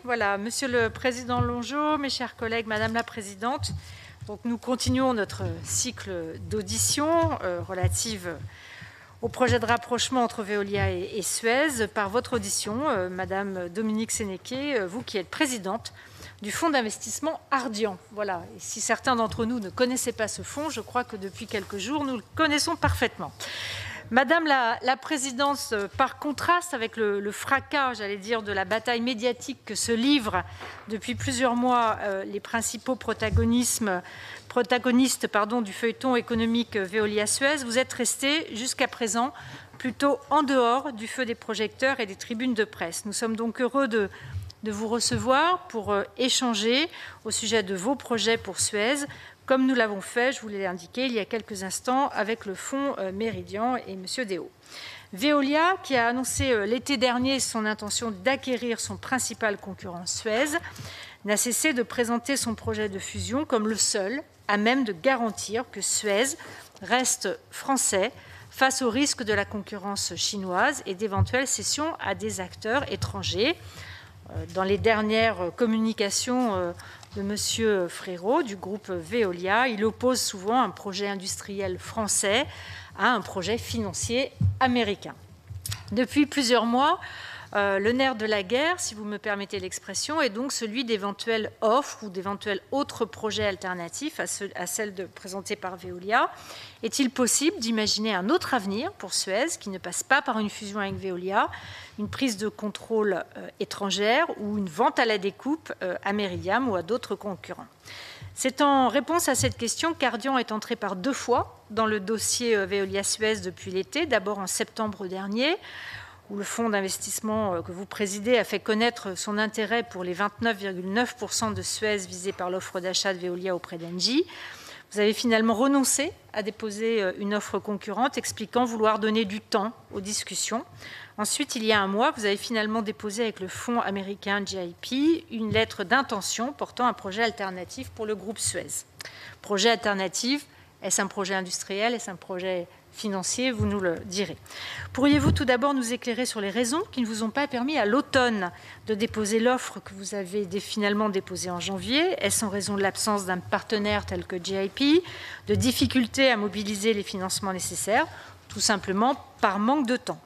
Voilà, Monsieur le Président Longeot, mes chers collègues, Madame la Présidente. Donc, nous continuons notre cycle d'auditions relative au projet de rapprochement entre Veolia et Suez par votre audition, Madame Dominique Sénéqué, vous qui êtes présidente du fonds d'investissement Ardian. Voilà, et si certains d'entre nous ne connaissaient pas ce fonds, je crois que depuis quelques jours, nous le connaissons parfaitement. Madame la Présidente, par contraste avec le fracas, j'allais dire, de la bataille médiatique que se livrent depuis plusieurs mois les principaux protagonistes du feuilleton économique Veolia-Suez, vous êtes resté jusqu'à présent plutôt en dehors du feu des projecteurs et des tribunes de presse. Nous sommes donc heureux de vous recevoir pour échanger au sujet de vos projets pour Suez, comme nous l'avons fait, je vous l'ai indiqué, il y a quelques instants avec le fonds Méridian et M. Déo. Veolia, qui a annoncé l'été dernier son intention d'acquérir son principal concurrent Suez, n'a cessé de présenter son projet de fusion comme le seul à même de garantir que Suez reste français face au risque de la concurrence chinoise et d'éventuelles cessions à des acteurs étrangers. Dans les dernières communications de M. Frérot du groupe Veolia, il oppose souvent un projet industriel français à un projet financier américain. Depuis plusieurs mois, le nerf de la guerre, si vous me permettez l'expression, est donc celui d'éventuelles offres ou d'éventuels autres projets alternatifs à celles présentées par Veolia. Est-il possible d'imaginer un autre avenir pour Suez qui ne passe pas par une fusion avec Veolia, une prise de contrôle étrangère ou une vente à la découpe à Meridiam ou à d'autres concurrents? C'est en réponse à cette question qu'Ardian est entré par 2 fois dans le dossier Veolia-Suez depuis l'été, d'abord en septembre dernier, où le fonds d'investissement que vous présidez a fait connaître son intérêt pour les 29,9% de Suez visés par l'offre d'achat de Veolia auprès d'Engie. Vous avez finalement renoncé à déposer une offre concurrente, expliquant vouloir donner du temps aux discussions. Ensuite, il y a un mois, vous avez finalement déposé avec le fonds américain GIP une lettre d'intention portant un projet alternatif pour le groupe Suez. Projet alternatif, est-ce un projet industriel, est-ce un projet financier, vous nous le direz. Pourriez-vous tout d'abord nous éclairer sur les raisons qui ne vous ont pas permis à l'automne de déposer l'offre que vous avez finalement déposée en janvier? Est-ce en raison de l'absence d'un partenaire tel que GIP, de difficultés à mobiliser les financements nécessaires, tout simplement par manque de temps?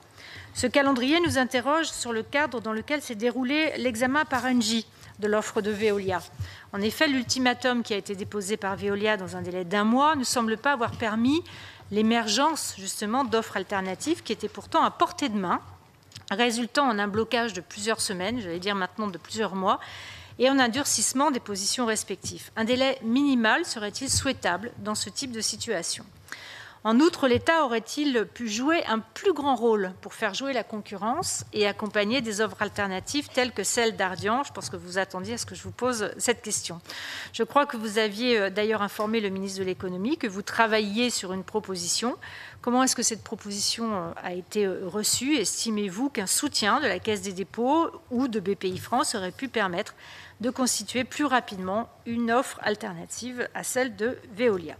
Ce calendrier nous interroge sur le cadre dans lequel s'est déroulé l'examen par Engie de l'offre de Veolia. En effet, l'ultimatum qui a été déposé par Veolia dans un délai d'1 mois ne semble pas avoir permis l'émergence justement d'offres alternatives qui étaient pourtant à portée de main, résultant en un blocage de plusieurs semaines, j'allais dire maintenant de plusieurs mois, et en un durcissement des positions respectives. Un délai minimal serait-il souhaitable dans ce type de situation? En outre, l'État aurait-il pu jouer un plus grand rôle pour faire jouer la concurrence et accompagner des offres alternatives telles que celle d'Ardian? Je pense que vous attendiez à ce que je vous pose cette question. Je crois que vous aviez d'ailleurs informé le ministre de l'Économie que vous travailliez sur une proposition. Comment est-ce que cette proposition a été reçue? Estimez-vous qu'un soutien de la Caisse des dépôts ou de BPI-France aurait pu permettre de constituer plus rapidement une offre alternative à celle de Veolia?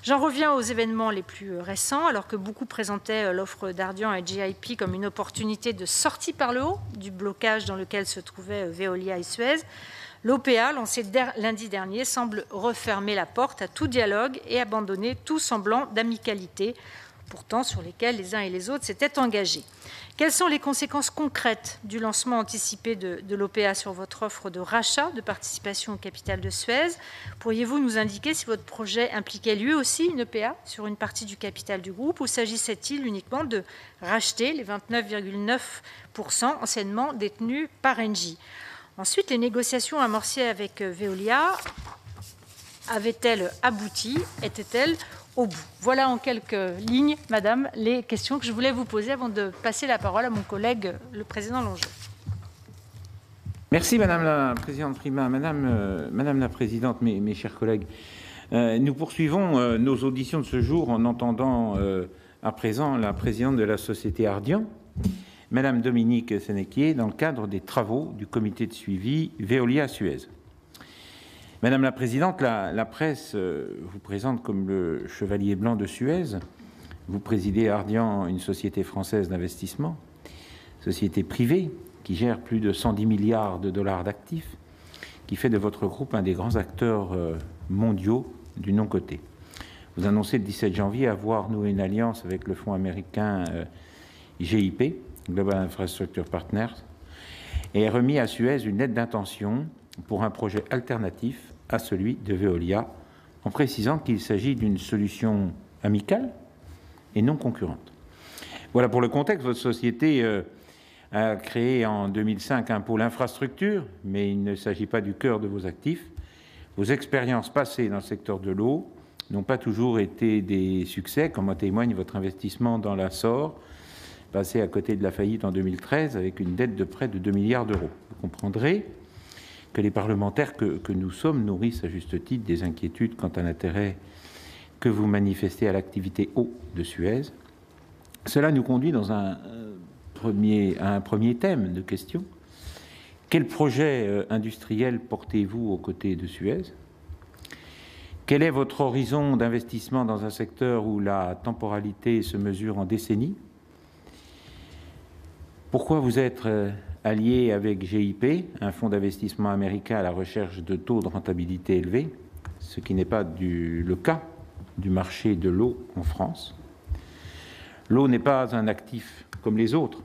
J'en reviens aux événements les plus récents. Alors que beaucoup présentaient l'offre d'Ardian et GIP comme une opportunité de sortie par le haut du blocage dans lequel se trouvaient Veolia et Suez, l'OPA, lancé lundi dernier, semble refermer la porte à tout dialogue et abandonner tout semblant d'amicalité, pourtant sur lesquels les uns et les autres s'étaient engagés. Quelles sont les conséquences concrètes du lancement anticipé de l'OPA sur votre offre de rachat de participation au capital de Suez? Pourriez-vous nous indiquer si votre projet impliquait lui aussi une OPA sur une partie du capital du groupe ou s'agissait-il uniquement de racheter les 29,9% anciennement détenus par Engie? Ensuite, les négociations amorcées avec Veolia avaient-elles abouti? Étaient-elles au bout? Voilà en quelques lignes, Madame, les questions que je voulais vous poser avant de passer la parole à mon collègue, le Président Longeot. Merci, Madame la Présidente Prima. Madame la Présidente, mes chers collègues, nous poursuivons nos auditions de ce jour en entendant à présent la Présidente de la société Ardian, Madame Dominique Sénéqué, dans le cadre des travaux du comité de suivi Veolia-Suez. Madame la Présidente, la presse vous présente comme le chevalier blanc de Suez. Vous présidez Ardian, une société française d'investissement, société privée, qui gère plus de 110 milliards de dollars d'actifs, qui fait de votre groupe un des grands acteurs mondiaux du non-coté. Vous annoncez le 17 janvier avoir noué une alliance avec le fonds américain GIP, Global Infrastructure Partners, et remis à Suez une lettre d'intention pour un projet alternatif à celui de Veolia, en précisant qu'il s'agit d'une solution amicale et non concurrente. Voilà pour le contexte. Votre société a créé en 2005 un pôle infrastructure, mais il ne s'agit pas du cœur de vos actifs. Vos expériences passées dans le secteur de l'eau n'ont pas toujours été des succès, comme en témoigne votre investissement dans la SOR, passé à côté de la faillite en 2013 avec une dette de près de 2 milliards d'euros. Vous comprendrez que les parlementaires que nous sommes nourrissent à juste titre des inquiétudes quant à l'intérêt que vous manifestez à l'activité eau de Suez. Cela nous conduit dans un premier thème de question. Quel projet industriel portez-vous aux côtés de Suez? Quel est votre horizon d'investissement dans un secteur où la temporalité se mesure en décennies? Pourquoi vous êtes allié avec GIP, un fonds d'investissement américain à la recherche de taux de rentabilité élevés, ce qui n'est pas le cas du marché de l'eau en France? L'eau n'est pas un actif comme les autres.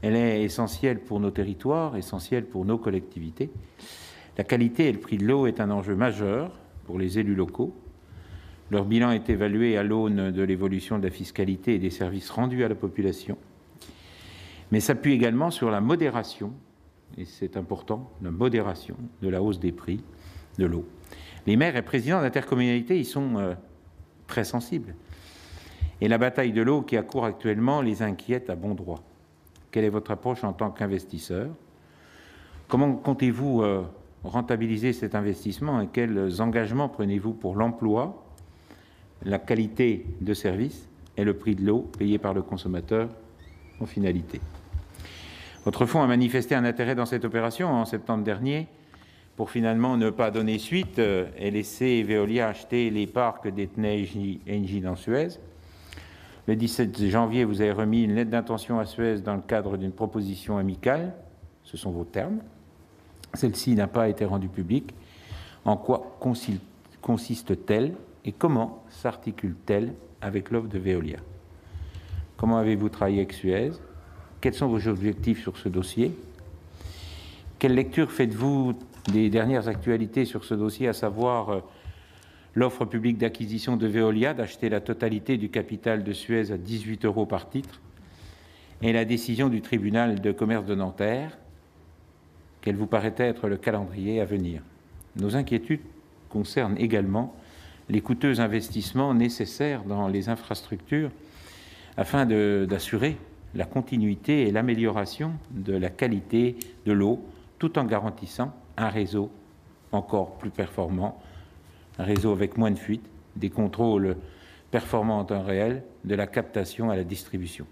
Elle est essentielle pour nos territoires, essentielle pour nos collectivités. La qualité et le prix de l'eau est un enjeu majeur pour les élus locaux. Leur bilan est évalué à l'aune de l'évolution de la fiscalité et des services rendus à la population, mais s'appuie également sur la modération, et c'est important, la modération de la hausse des prix de l'eau. Les maires et présidents d'intercommunalités y sont très sensibles. Et la bataille de l'eau qui accourt actuellement les inquiète à bon droit. Quelle est votre approche en tant qu'investisseur? Comment comptez-vous rentabiliser cet investissement et quels engagements prenez-vous pour l'emploi, la qualité de service et le prix de l'eau payé par le consommateur en finalité? Votre fonds a manifesté un intérêt dans cette opération en septembre dernier pour finalement ne pas donner suite et laisser Veolia acheter les parts que détenait Engie dans Suez. Le 17 janvier, vous avez remis une lettre d'intention à Suez dans le cadre d'une proposition amicale. Ce sont vos termes. Celle-ci n'a pas été rendue publique. En quoi consiste-t-elle et comment s'articule-t-elle avec l'offre de Veolia? Comment avez-vous travaillé avec Suez? Quels sont vos objectifs sur ce dossier? Quelle lecture faites-vous des dernières actualités sur ce dossier, à savoir l'offre publique d'acquisition de Veolia d'acheter la totalité du capital de Suez à 18 € par titre et la décision du tribunal de commerce de Nanterre? Quel vous paraît être le calendrier à venir? Nos inquiétudes concernent également les coûteux investissements nécessaires dans les infrastructures afin d'assurer la continuité et l'amélioration de la qualité de l'eau, tout en garantissant un réseau encore plus performant, un réseau avec moins de fuites, des contrôles performants en temps réel, de la captation à la distribution.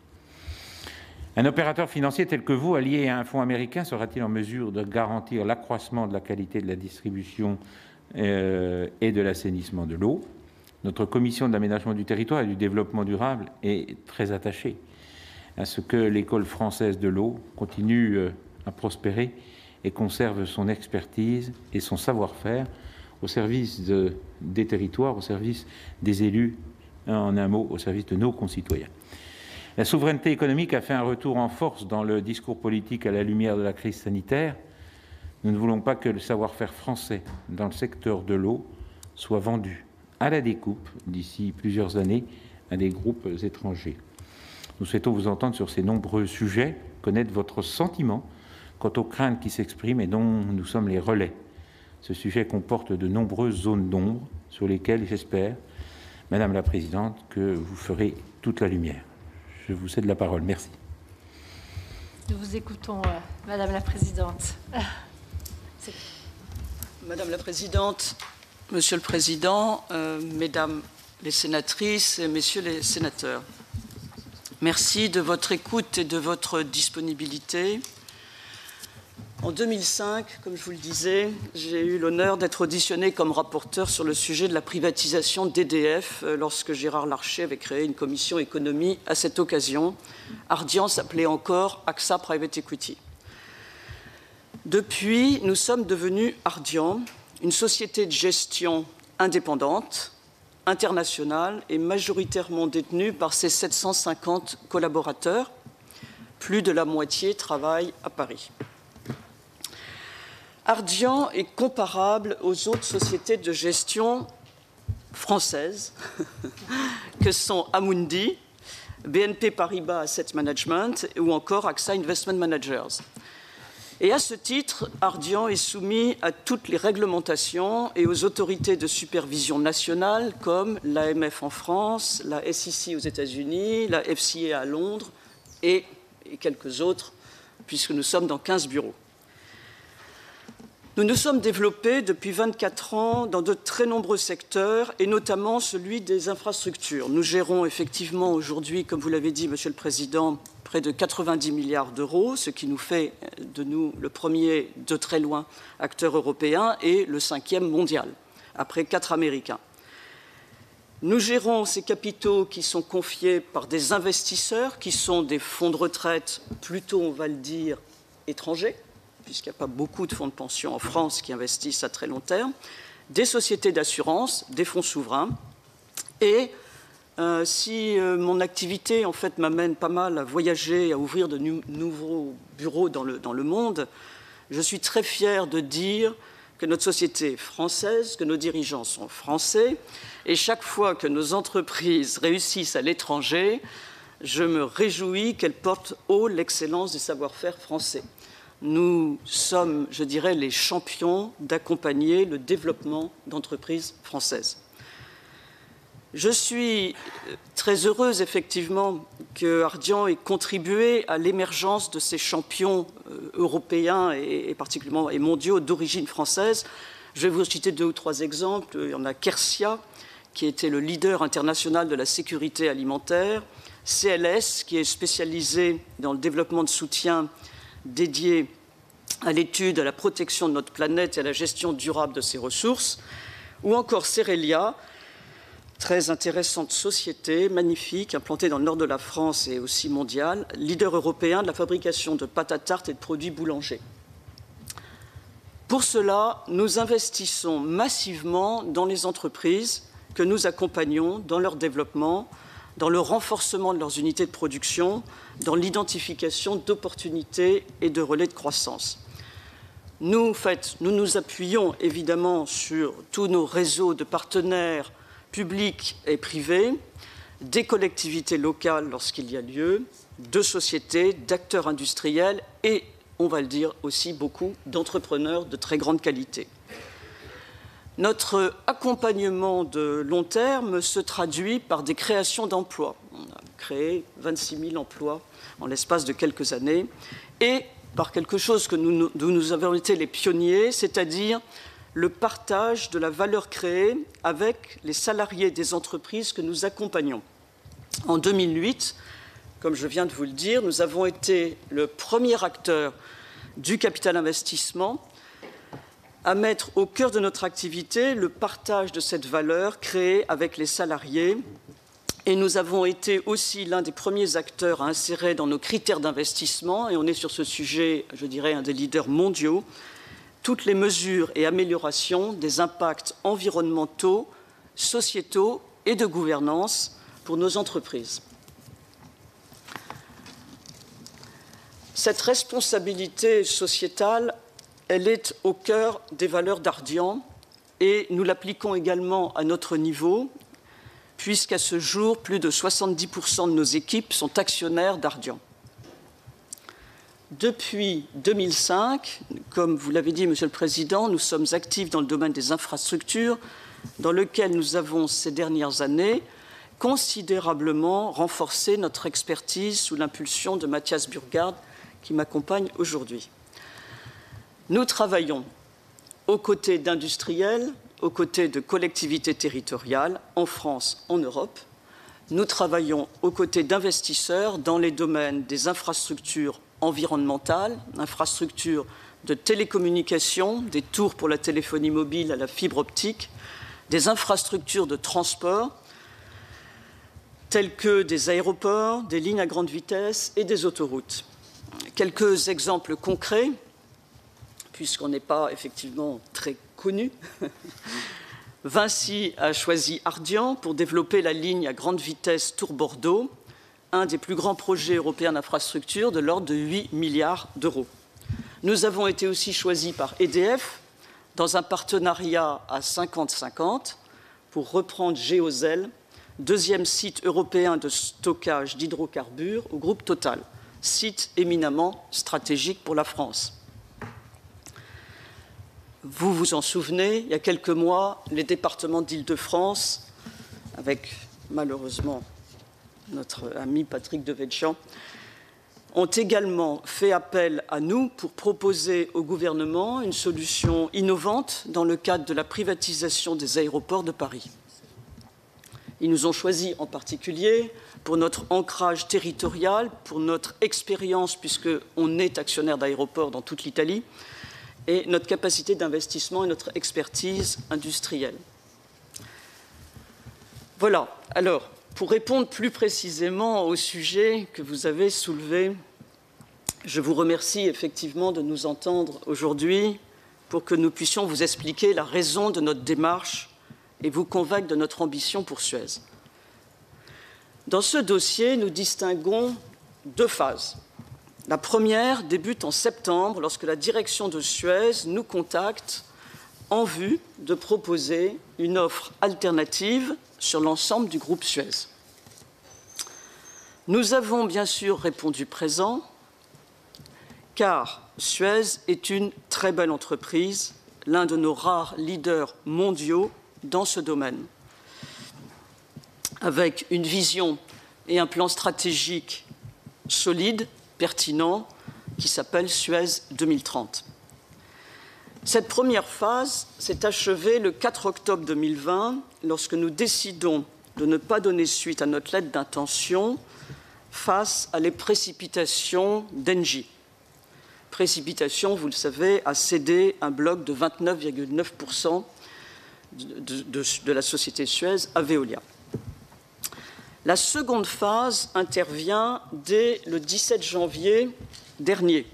Un opérateur financier tel que vous, allié à un fonds américain, sera-t-il en mesure de garantir l'accroissement de la qualité de la distribution et de l'assainissement de l'eau? Notre commission de l'aménagement du territoire et du développement durable est très attachée à ce que l'école française de l'eau continue à prospérer et conserve son expertise et son savoir-faire au service des territoires, au service des élus, en un mot, au service de nos concitoyens. La souveraineté économique a fait un retour en force dans le discours politique à la lumière de la crise sanitaire. Nous ne voulons pas que le savoir-faire français dans le secteur de l'eau soit vendu à la découpe d'ici plusieurs années à des groupes étrangers. Nous souhaitons vous entendre sur ces nombreux sujets, connaître votre sentiment quant aux craintes qui s'expriment et dont nous sommes les relais. Ce sujet comporte de nombreuses zones d'ombre sur lesquelles j'espère, Madame la Présidente, que vous ferez toute la lumière. Je vous cède la parole. Merci. Nous vous écoutons, Madame la Présidente. Madame la Présidente, Monsieur le Président, Mesdames les sénatrices et Messieurs les sénateurs, merci de votre écoute et de votre disponibilité. En 2005, comme je vous le disais, j'ai eu l'honneur d'être auditionné comme rapporteur sur le sujet de la privatisation d'EDF lorsque Gérard Larcher avait créé une commission économie à cette occasion. Ardian s'appelait encore AXA Private Equity. Depuis, nous sommes devenus Ardian, une société de gestion indépendante, internationale et majoritairement détenue par ses 750 collaborateurs. Plus de la moitié travaillent à Paris. Ardian est comparable aux autres sociétés de gestion françaises que sont Amundi, BNP Paribas Asset Management ou encore AXA Investment Managers. Et à ce titre, Ardian est soumis à toutes les réglementations et aux autorités de supervision nationales comme l'AMF en France, la SEC aux États-Unis, la FCA à Londres et quelques autres, puisque nous sommes dans 15 bureaux. Nous nous sommes développés depuis 24 ans dans de très nombreux secteurs, et notamment celui des infrastructures. Nous gérons effectivement aujourd'hui, comme vous l'avez dit, Monsieur le Président, près de 90 milliards d'euros, ce qui nous fait de nous le premier de très loin acteur européen et le 5e mondial, après 4 Américains. Nous gérons ces capitaux qui sont confiés par des investisseurs, qui sont des fonds de retraite, plutôt, on va le dire, étrangers, puisqu'il n'y a pas beaucoup de fonds de pension en France qui investissent à très long terme, des sociétés d'assurance, des fonds souverains. Et si mon activité, en fait, m'amène pas mal à voyager, à ouvrir de nouveaux bureaux dans le monde, je suis très fier de dire que notre société est française, que nos dirigeants sont français, et chaque fois que nos entreprises réussissent à l'étranger, je me réjouis qu'elles portent haut l'excellence des savoir-faire français. Nous sommes, je dirais, les champions d'accompagner le développement d'entreprises françaises. Je suis très heureuse, effectivement, que Ardian ait contribué à l'émergence de ces champions européens et particulièrement et mondiaux d'origine française. Je vais vous citer 2 ou 3 exemples. Il y en a Kersia, qui était le leader international de la sécurité alimentaire, CLS, qui est spécialisé dans le développement de soutien dédié à l'étude, à la protection de notre planète et à la gestion durable de ses ressources, ou encore Cerelia, très intéressante société, magnifique, implantée dans le nord de la France et aussi mondiale, leader européen de la fabrication de pâtes à tarte et de produits boulangers. Pour cela, nous investissons massivement dans les entreprises que nous accompagnons dans leur développement, dans le renforcement de leurs unités de production, dans l'identification d'opportunités et de relais de croissance. Nous nous appuyons évidemment sur tous nos réseaux de partenaires publics et privés, des collectivités locales lorsqu'il y a lieu, de sociétés, d'acteurs industriels et, on va le dire aussi, beaucoup d'entrepreneurs de très grande qualité. Notre accompagnement de long terme se traduit par des créations d'emplois. On a créé 26 000 emplois en l'espace de quelques années et par quelque chose dont nous avons été les pionniers, c'est-à-dire le partage de la valeur créée avec les salariés des entreprises que nous accompagnons. En 2008, comme je viens de vous le dire, nous avons été le premier acteur du capital investissement à mettre au cœur de notre activité le partage de cette valeur créée avec les salariés. Et nous avons été aussi l'un des premiers acteurs à insérer dans nos critères d'investissement, et on est sur ce sujet, je dirais, un des leaders mondiaux, toutes les mesures et améliorations des impacts environnementaux, sociétaux et de gouvernance pour nos entreprises. Cette responsabilité sociétale, elle est au cœur des valeurs d'Ardian et nous l'appliquons également à notre niveau, puisqu'à ce jour, plus de 70% de nos équipes sont actionnaires d'Ardian. Depuis 2005, comme vous l'avez dit, Monsieur le Président, nous sommes actifs dans le domaine des infrastructures, dans lequel nous avons, ces dernières années, considérablement renforcé notre expertise sous l'impulsion de Mathias Burgard, qui m'accompagne aujourd'hui. Nous travaillons aux côtés d'industriels, aux côtés de collectivités territoriales, en France, en Europe. Nous travaillons aux côtés d'investisseurs dans les domaines des infrastructures environnementales, infrastructures de télécommunications, des tours pour la téléphonie mobile à la fibre optique, des infrastructures de transport, telles que des aéroports, des lignes à grande vitesse et des autoroutes. Quelques exemples concrets. puisqu'on n'est pas effectivement très connu. Vinci a choisi Ardian pour développer la ligne à grande vitesse Tours-Bordeaux, un des plus grands projets européens d'infrastructure de l'ordre de 8 milliards d'euros. Nous avons été aussi choisis par EDF dans un partenariat à 50-50 pour reprendre Géozel, deuxième site européen de stockage d'hydrocarbures au groupe Total, site éminemment stratégique pour la France. Vous vous en souvenez, il y a quelques mois, les départements d'Île-de-France, avec malheureusement notre ami Patrick Devedjian, ont également fait appel à nous pour proposer au gouvernement une solution innovante dans le cadre de la privatisation des aéroports de Paris. Ils nous ont choisis en particulier pour notre ancrage territorial, pour notre expérience, puisqu'on est actionnaire d'aéroports dans toute l'Italie, et notre capacité d'investissement et notre expertise industrielle. Voilà. Alors, pour répondre plus précisément au sujet que vous avez soulevé, je vous remercie effectivement de nous entendre aujourd'hui pour que nous puissions vous expliquer la raison de notre démarche et vous convaincre de notre ambition pour Suez. Dans ce dossier, nous distinguons deux phases. La première débute en septembre, lorsque la direction de Suez nous contacte en vue de proposer une offre alternative sur l'ensemble du groupe Suez. Nous avons bien sûr répondu présent, car Suez est une très belle entreprise, l'un de nos rares leaders mondiaux dans ce domaine, avec une vision et un plan stratégique solide, pertinent, qui s'appelle Suez 2030. Cette première phase s'est achevée le 4 octobre 2020, lorsque nous décidons de ne pas donner suite à notre lettre d'intention face à les précipitations d'Engie. Précipitation, vous le savez, a cédé un bloc de 29,9% de la société Suez à Veolia. La seconde phase intervient dès le 17 janvier dernier.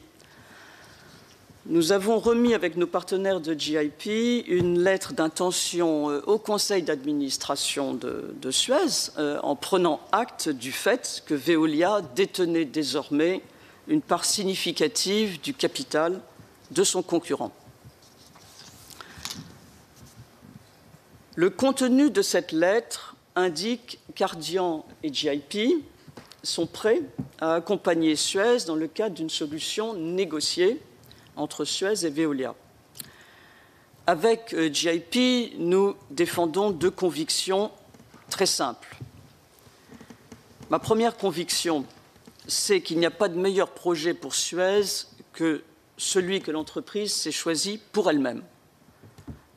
Nous avons remis avec nos partenaires de GIP une lettre d'intention au conseil d'administration de Suez en prenant acte du fait que Veolia détenait désormais une part significative du capital de son concurrent. Le contenu de cette lettre indique qu'Ardian et GIP sont prêts à accompagner Suez dans le cadre d'une solution négociée entre Suez et Veolia. Avec GIP, nous défendons deux convictions très simples. Ma première conviction, c'est qu'il n'y a pas de meilleur projet pour Suez que celui que l'entreprise s'est choisi pour elle-même.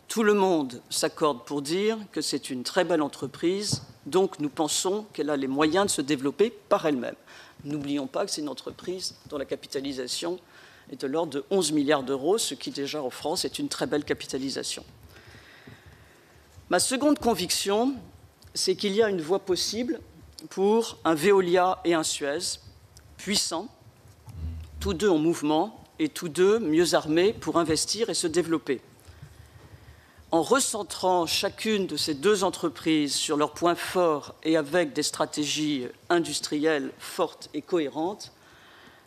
Tout le monde s'accorde pour dire que c'est une très belle entreprise, donc nous pensons qu'elle a les moyens de se développer par elle-même. N'oublions pas que c'est une entreprise dont la capitalisation est de l'ordre de 11 milliards d'euros, ce qui déjà en France est une très belle capitalisation. Ma seconde conviction, c'est qu'il y a une voie possible pour un Veolia et un Suez puissants, tous deux en mouvement et tous deux mieux armés pour investir et se développer. En recentrant chacune de ces deux entreprises sur leurs points forts et avec des stratégies industrielles fortes et cohérentes,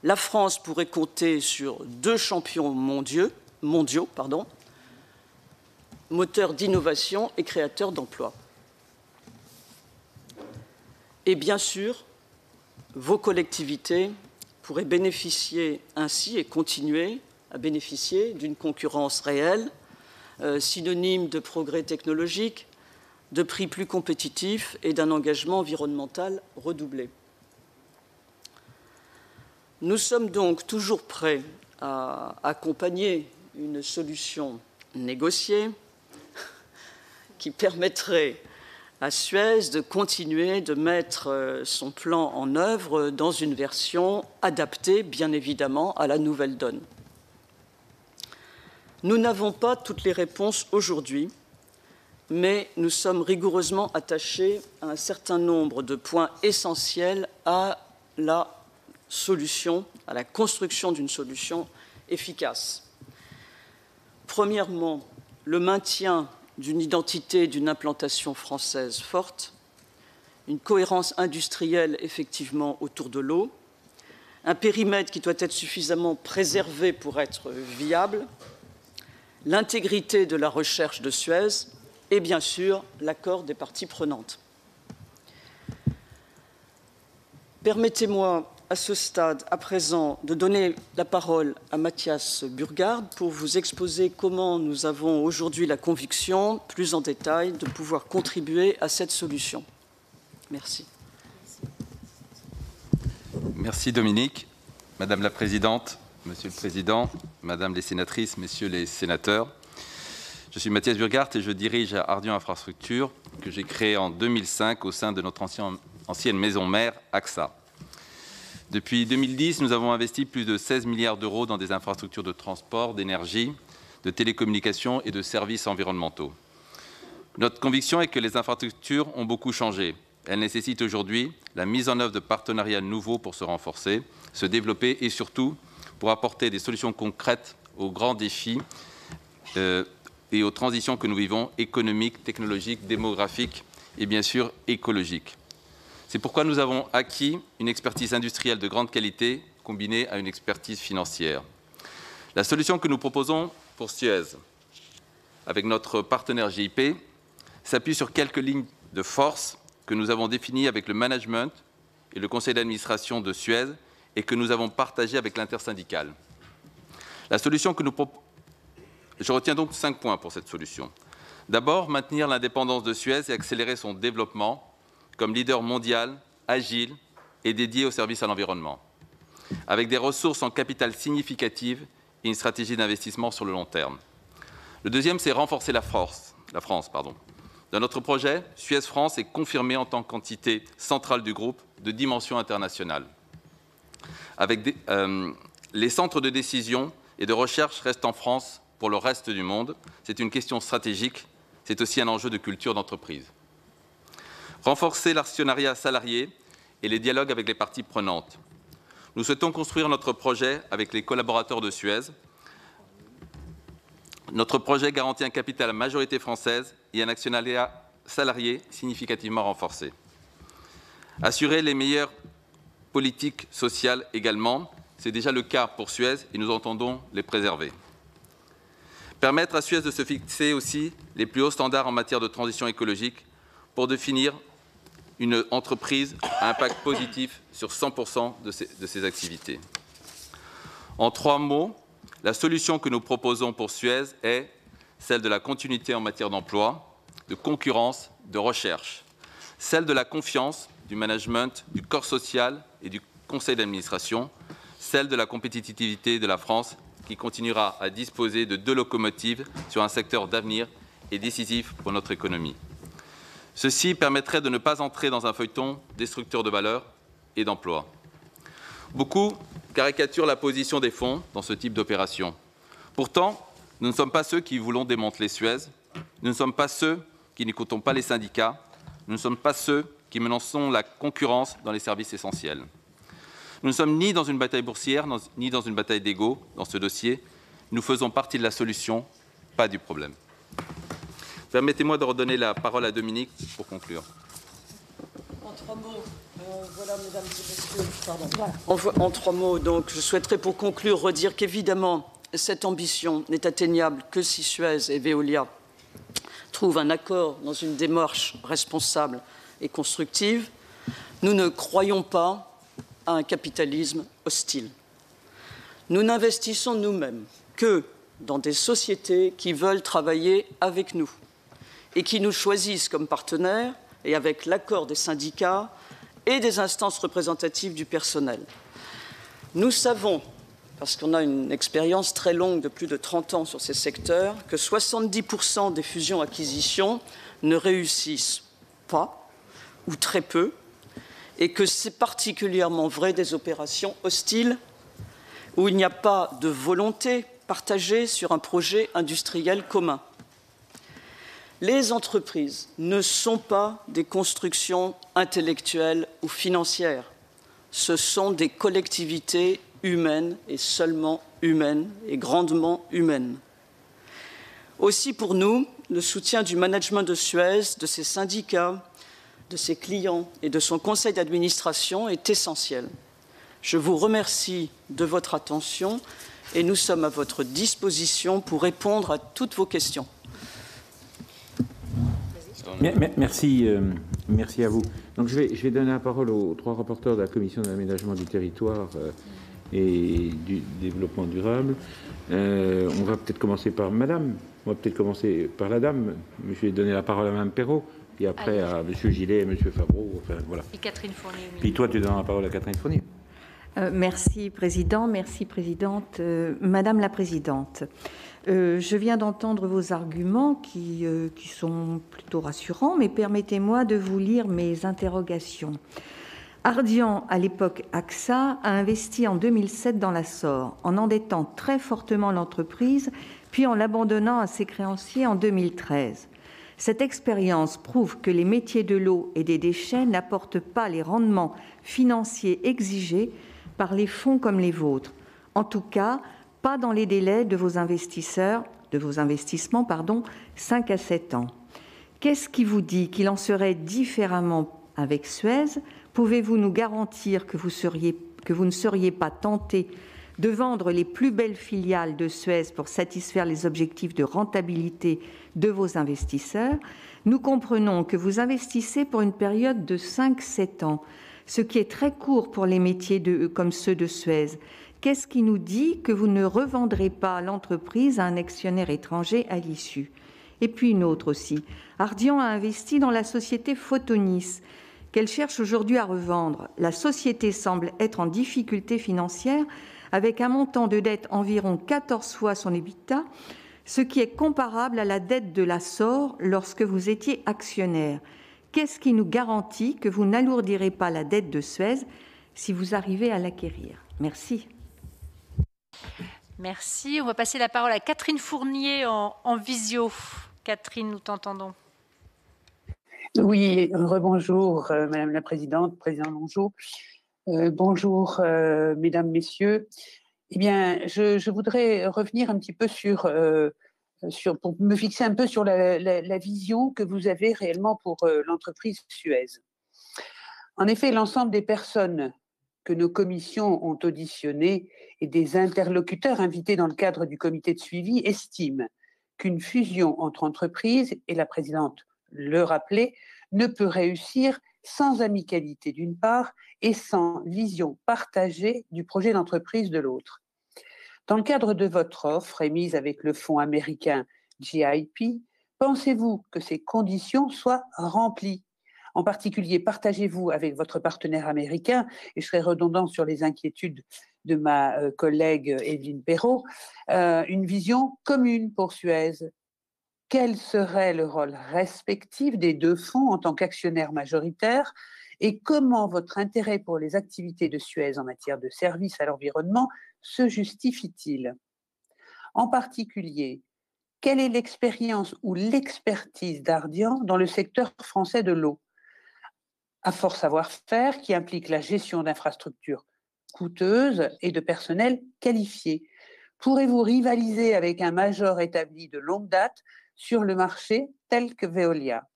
la France pourrait compter sur deux champions mondiaux, moteurs d'innovation et créateurs d'emplois. Et bien sûr, vos collectivités pourraient bénéficier ainsi et continuer à bénéficier d'une concurrence réelle, synonyme de progrès technologique, de prix plus compétitifs et d'un engagement environnemental redoublé. Nous sommes donc toujours prêts à accompagner une solution négociée qui permettrait à Suez de continuer de mettre son plan en œuvre dans une version adaptée, bien évidemment, à la nouvelle donne. Nous n'avons pas toutes les réponses aujourd'hui, mais nous sommes rigoureusement attachés à un certain nombre de points essentiels à la solution, à la construction d'une solution efficace. Premièrement, le maintien d'une identité, d'une implantation française forte, une cohérence industrielle effectivement autour de l'eau, un périmètre qui doit être suffisamment préservé pour être viable, l'intégrité de la recherche de Suez et bien sûr l'accord des parties prenantes. Permettez-moi à ce stade, à présent, de donner la parole à Mathias Burgard pour vous exposer comment nous avons aujourd'hui la conviction, plus en détail, de pouvoir contribuer à cette solution. Merci. Merci Dominique. Madame la Présidente, Monsieur le Président, Madame les sénatrices, Messieurs les sénateurs. Je suis Mathias Burgard et je dirige Ardian Infrastructures, que j'ai créé en 2005 au sein de notre ancienne maison mère, AXA. Depuis 2010, nous avons investi plus de 16 milliards d'euros dans des infrastructures de transport, d'énergie, de télécommunications et de services environnementaux. Notre conviction est que les infrastructures ont beaucoup changé. Elles nécessitent aujourd'hui la mise en œuvre de partenariats nouveaux pour se renforcer, se développer et surtout pour apporter des solutions concrètes aux grands défis et aux transitions que nous vivons, économiques, technologiques, démographiques et bien sûr écologiques. C'est pourquoi nous avons acquis une expertise industrielle de grande qualité combinée à une expertise financière. La solution que nous proposons pour Suez, avec notre partenaire GIP, s'appuie sur quelques lignes de force que nous avons définies avec le management et le conseil d'administration de Suez et que nous avons partagées avec l'intersyndicale. La solution que nous proposons, je retiens donc 5 points pour cette solution. D'abord, maintenir l'indépendance de Suez et accélérer son développement comme leader mondial, agile et dédié au service à l'environnement, avec des ressources en capital significatives et une stratégie d'investissement sur le long terme. Le deuxième, c'est renforcer la France. Dans notre projet, Suez France est confirmée en tant qu'entité centrale du groupe de dimension internationale. Avec les centres de décision et de recherche restent en France pour le reste du monde. C'est une question stratégique, c'est aussi un enjeu de culture d'entreprise. Renforcer l'actionnariat salarié et les dialogues avec les parties prenantes. Nous souhaitons construire notre projet avec les collaborateurs de Suez. Notre projet garantit un capital à majorité française et un actionnariat salarié significativement renforcé. Assurer les meilleures politiques sociales également, c'est déjà le cas pour Suez et nous entendons les préserver. Permettre à Suez de se fixer aussi les plus hauts standards en matière de transition écologique pour définir une entreprise à impact positif sur 100% de ses activités. En 3 mots, la solution que nous proposons pour Suez est celle de la continuité en matière d'emploi, de concurrence, de recherche, celle de la confiance, du management, du corps social et du conseil d'administration, celle de la compétitivité de la France qui continuera à disposer de 2 locomotives sur un secteur d'avenir et décisif pour notre économie. Ceci permettrait de ne pas entrer dans un feuilleton destructeur de valeur et d'emploi. Beaucoup caricaturent la position des fonds dans ce type d'opération. Pourtant, nous ne sommes pas ceux qui voulons démanteler Suez, nous ne sommes pas ceux qui n'écoutons pas les syndicats, nous ne sommes pas ceux qui menaçons la concurrence dans les services essentiels. Nous ne sommes ni dans une bataille boursière, ni dans une bataille d'ego dans ce dossier. Nous faisons partie de la solution, pas du problème. Permettez-moi de redonner la parole à Dominique pour conclure. En 3 mots, voilà, mesdames et messieurs, pardon. En 3 mots, donc, je souhaiterais pour conclure redire qu'évidemment, cette ambition n'est atteignable que si Suez et Veolia trouvent un accord dans une démarche responsable et constructive. Nous ne croyons pas à un capitalisme hostile. Nous n'investissons nous-mêmes que dans des sociétés qui veulent travailler avec nous et qui nous choisissent comme partenaires et avec l'accord des syndicats et des instances représentatives du personnel. Nous savons, parce qu'on a une expérience très longue de plus de 30 ans sur ces secteurs, que 70% des fusions-acquisitions ne réussissent pas ou très peu, et que c'est particulièrement vrai des opérations hostiles où il n'y a pas de volonté partagée sur un projet industriel commun. Les entreprises ne sont pas des constructions intellectuelles ou financières. Ce sont des collectivités humaines et seulement humaines et grandement humaines. Aussi pour nous, le soutien du management de Suez, de ses syndicats, de ses clients et de son conseil d'administration est essentiel. Je vous remercie de votre attention et nous sommes à votre disposition pour répondre à toutes vos questions. Merci, merci à vous. Donc je vais donner la parole aux 3 rapporteurs de la Commission de l'aménagement du territoire et du développement durable. On va peut-être commencer par Madame. On va peut-être commencer par la dame. Je vais donner la parole à Mme Perrault, puis après à Monsieur Gillet et Monsieur Favreau. Enfin, voilà. Et Catherine Fournier. Puis toi, tu donnes la parole à Catherine Fournier. Merci, Président. Merci, Présidente. Madame la Présidente, je viens d'entendre vos arguments qui sont plutôt rassurants, mais permettez-moi de vous lire mes interrogations. Ardian, à l'époque AXA, a investi en 2007 dans la SOR, en endettant très fortement l'entreprise, puis en l'abandonnant à ses créanciers en 2013. Cette expérience prouve que les métiers de l'eau et des déchets n'apportent pas les rendements financiers exigés par les fonds comme les vôtres. En tout cas, pas dans les délais de vos investissements, 5 à 7 ans. Qu'est-ce qui vous dit qu'il en serait différemment avec Suez ? Pouvez-vous nous garantir que vous ne seriez pas tenté de vendre les plus belles filiales de Suez pour satisfaire les objectifs de rentabilité de vos investisseurs ? Nous comprenons que vous investissez pour une période de 5-7 ans, ce qui est très court pour les métiers comme ceux de Suez. Qu'est-ce qui nous dit que vous ne revendrez pas l'entreprise à un actionnaire étranger à l'issue ? Et puis une autre aussi. Ardian a investi dans la société Photonis, qu'elle cherche aujourd'hui à revendre. La société semble être en difficulté financière, avec un montant de dette environ 14 fois son EBITDA, ce qui est comparable à la dette de la SOR lorsque vous étiez actionnaire. Qu'est-ce qui nous garantit que vous n'alourdirez pas la dette de Suez si vous arrivez à l'acquérir ? Merci. Merci. On va passer la parole à Catherine Fournier en visio. Catherine, nous t'entendons. Oui, rebonjour Madame la Présidente, Président Longeau. Bonjour Mesdames, Messieurs. Eh bien, je voudrais revenir un petit peu pour me fixer un peu sur la vision que vous avez réellement pour l'entreprise Suez. En effet, l'ensemble des personnes que nos commissions ont auditionnées et des interlocuteurs invités dans le cadre du comité de suivi estiment qu'une fusion entre entreprises, et la présidente le rappelait, ne peut réussir sans amicalité d'une part et sans vision partagée du projet d'entreprise de l'autre. Dans le cadre de votre offre émise avec le fonds américain GIP, pensez-vous que ces conditions soient remplies ? En particulier, partagez-vous avec votre partenaire américain, et je serai redondant sur les inquiétudes de ma collègue Evelyne Perrault, une vision commune pour Suez. Quel serait le rôle respectif des 2 fonds en tant qu'actionnaires majoritaires et comment votre intérêt pour les activités de Suez en matière de services à l'environnement se justifie-t-il ? En particulier, quelle est l'expérience ou l'expertise d'Ardian dans le secteur français de l'eau ? Un fort savoir-faire qui implique la gestion d'infrastructures coûteuses et de personnel qualifié. Pourrez-vous rivaliser avec un major établi de longue date sur le marché tel que Veolia?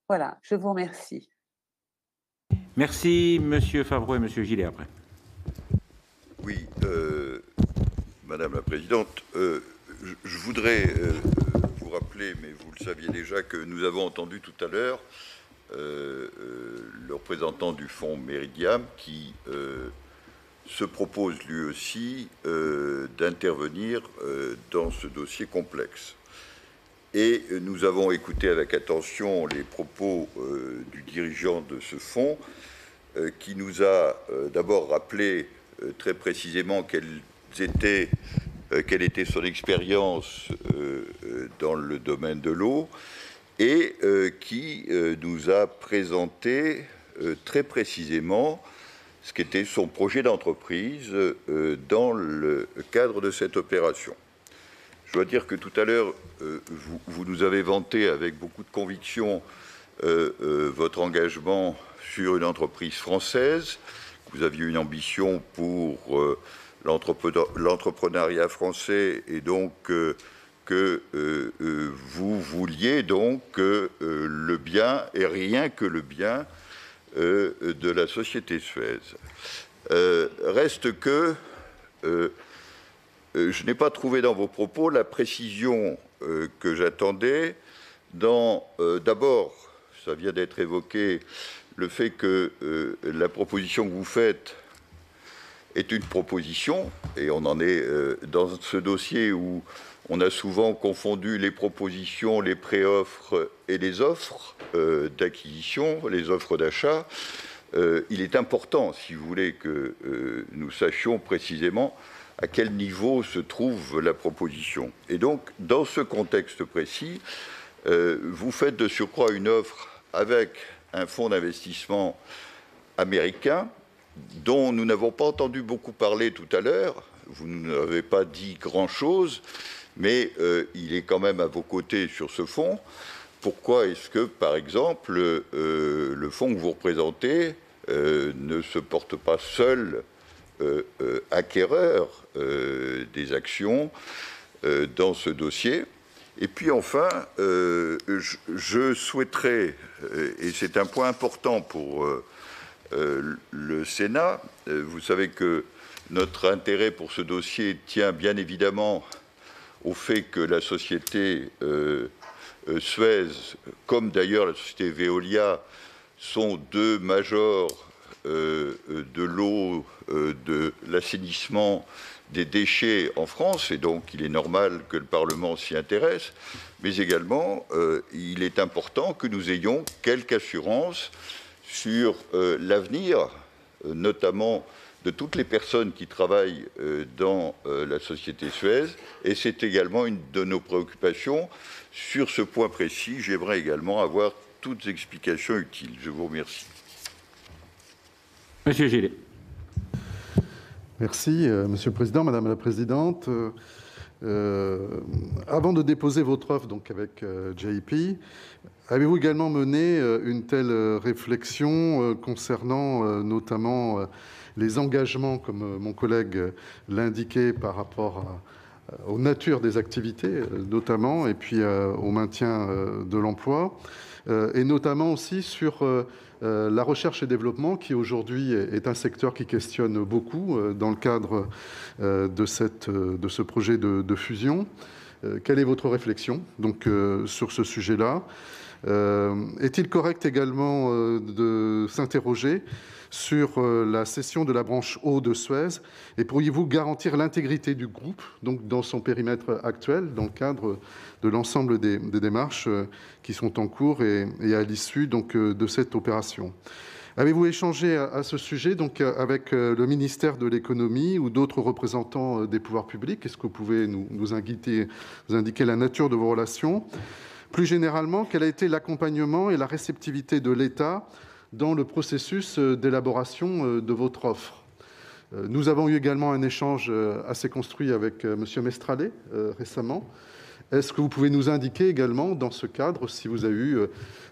Voilà, je vous remercie. Merci, Monsieur Favreau et Monsieur Gillet, après. Oui, Madame la Présidente, je voudrais vous rappeler, mais vous le saviez déjà, que nous avons entendu tout à l'heure le représentant du fonds Meridiam qui se propose lui aussi d'intervenir dans ce dossier complexe. Et nous avons écouté avec attention les propos du dirigeant de ce fonds qui nous a d'abord rappelé très précisément quelle était son expérience dans le domaine de l'eau et qui nous a présenté très précisément ce qu'était son projet d'entreprise dans le cadre de cette opération. Je dois dire que tout à l'heure, vous nous avez vanté avec beaucoup de conviction votre engagement sur une entreprise française. Vous aviez une ambition pour l'entrepreneuriat français et donc que vouliez donc le bien, et rien que le bien, de la société Suez. Reste que je n'ai pas trouvé dans vos propos la précision que j'attendais. D'abord, ça vient d'être évoqué, le fait que la proposition que vous faites est une proposition, et on en est dans ce dossier où on a souvent confondu les propositions, les pré-offres et les offres d'acquisition, les offres d'achat. Il est important, si vous voulez, que nous sachions précisément à quel niveau se trouve la proposition. Et donc, dans ce contexte précis, vous faites de surcroît une offre avec un fonds d'investissement américain dont nous n'avons pas entendu beaucoup parler tout à l'heure. Vous n'avez pas dit grand-chose, mais il est quand même à vos côtés sur ce fonds. Pourquoi est-ce que, par exemple, le fonds que vous représentez ne se porte pas seul acquéreur des actions dans ce dossier? Et puis enfin, je souhaiterais, et c'est un point important pour le Sénat, vous savez que notre intérêt pour ce dossier tient bien évidemment au fait que la société Suez, comme d'ailleurs la société Veolia, sont deux majors de l'eau, de l'assainissement des déchets en France, et donc il est normal que le Parlement s'y intéresse, mais également il est important que nous ayons quelque assurance sur l'avenir, notamment de toutes les personnes qui travaillent dans la société Suez, et c'est également une de nos préoccupations. Sur ce point précis, j'aimerais également avoir toutes explications utiles. Je vous remercie. Monsieur Gillet. Merci, Monsieur le Président, Madame la Présidente. Avant de déposer votre offre donc avec JP, avez-vous également mené une telle réflexion concernant notamment les engagements, comme mon collègue l'indiquait, par rapport aux natures des activités, notamment, et puis au maintien de l'emploi, et notamment aussi sur la recherche et développement, qui aujourd'hui est un secteur qui questionne beaucoup dans le cadre de ce projet de fusion. Quelle est votre réflexion donc, sur ce sujet-là? Est-il correct également de s'interroger sur la cession de la branche eau de Suez, et pourriez-vous garantir l'intégrité du groupe donc dans son périmètre actuel, dans le cadre de l'ensemble des démarches qui sont en cours et à l'issue donc de cette opération? Avez-vous échangé à ce sujet donc avec le ministère de l'économie ou d'autres représentants des pouvoirs publics? Est-ce que vous pouvez nous indiquer la nature de vos relations? Plus généralement, quel a été l'accompagnement et la réceptivité de l'État dans le processus d'élaboration de votre offre? Nous avons eu également un échange assez construit avec M. Mestrallet récemment. Est-ce que vous pouvez nous indiquer également, dans ce cadre, si vous avez eu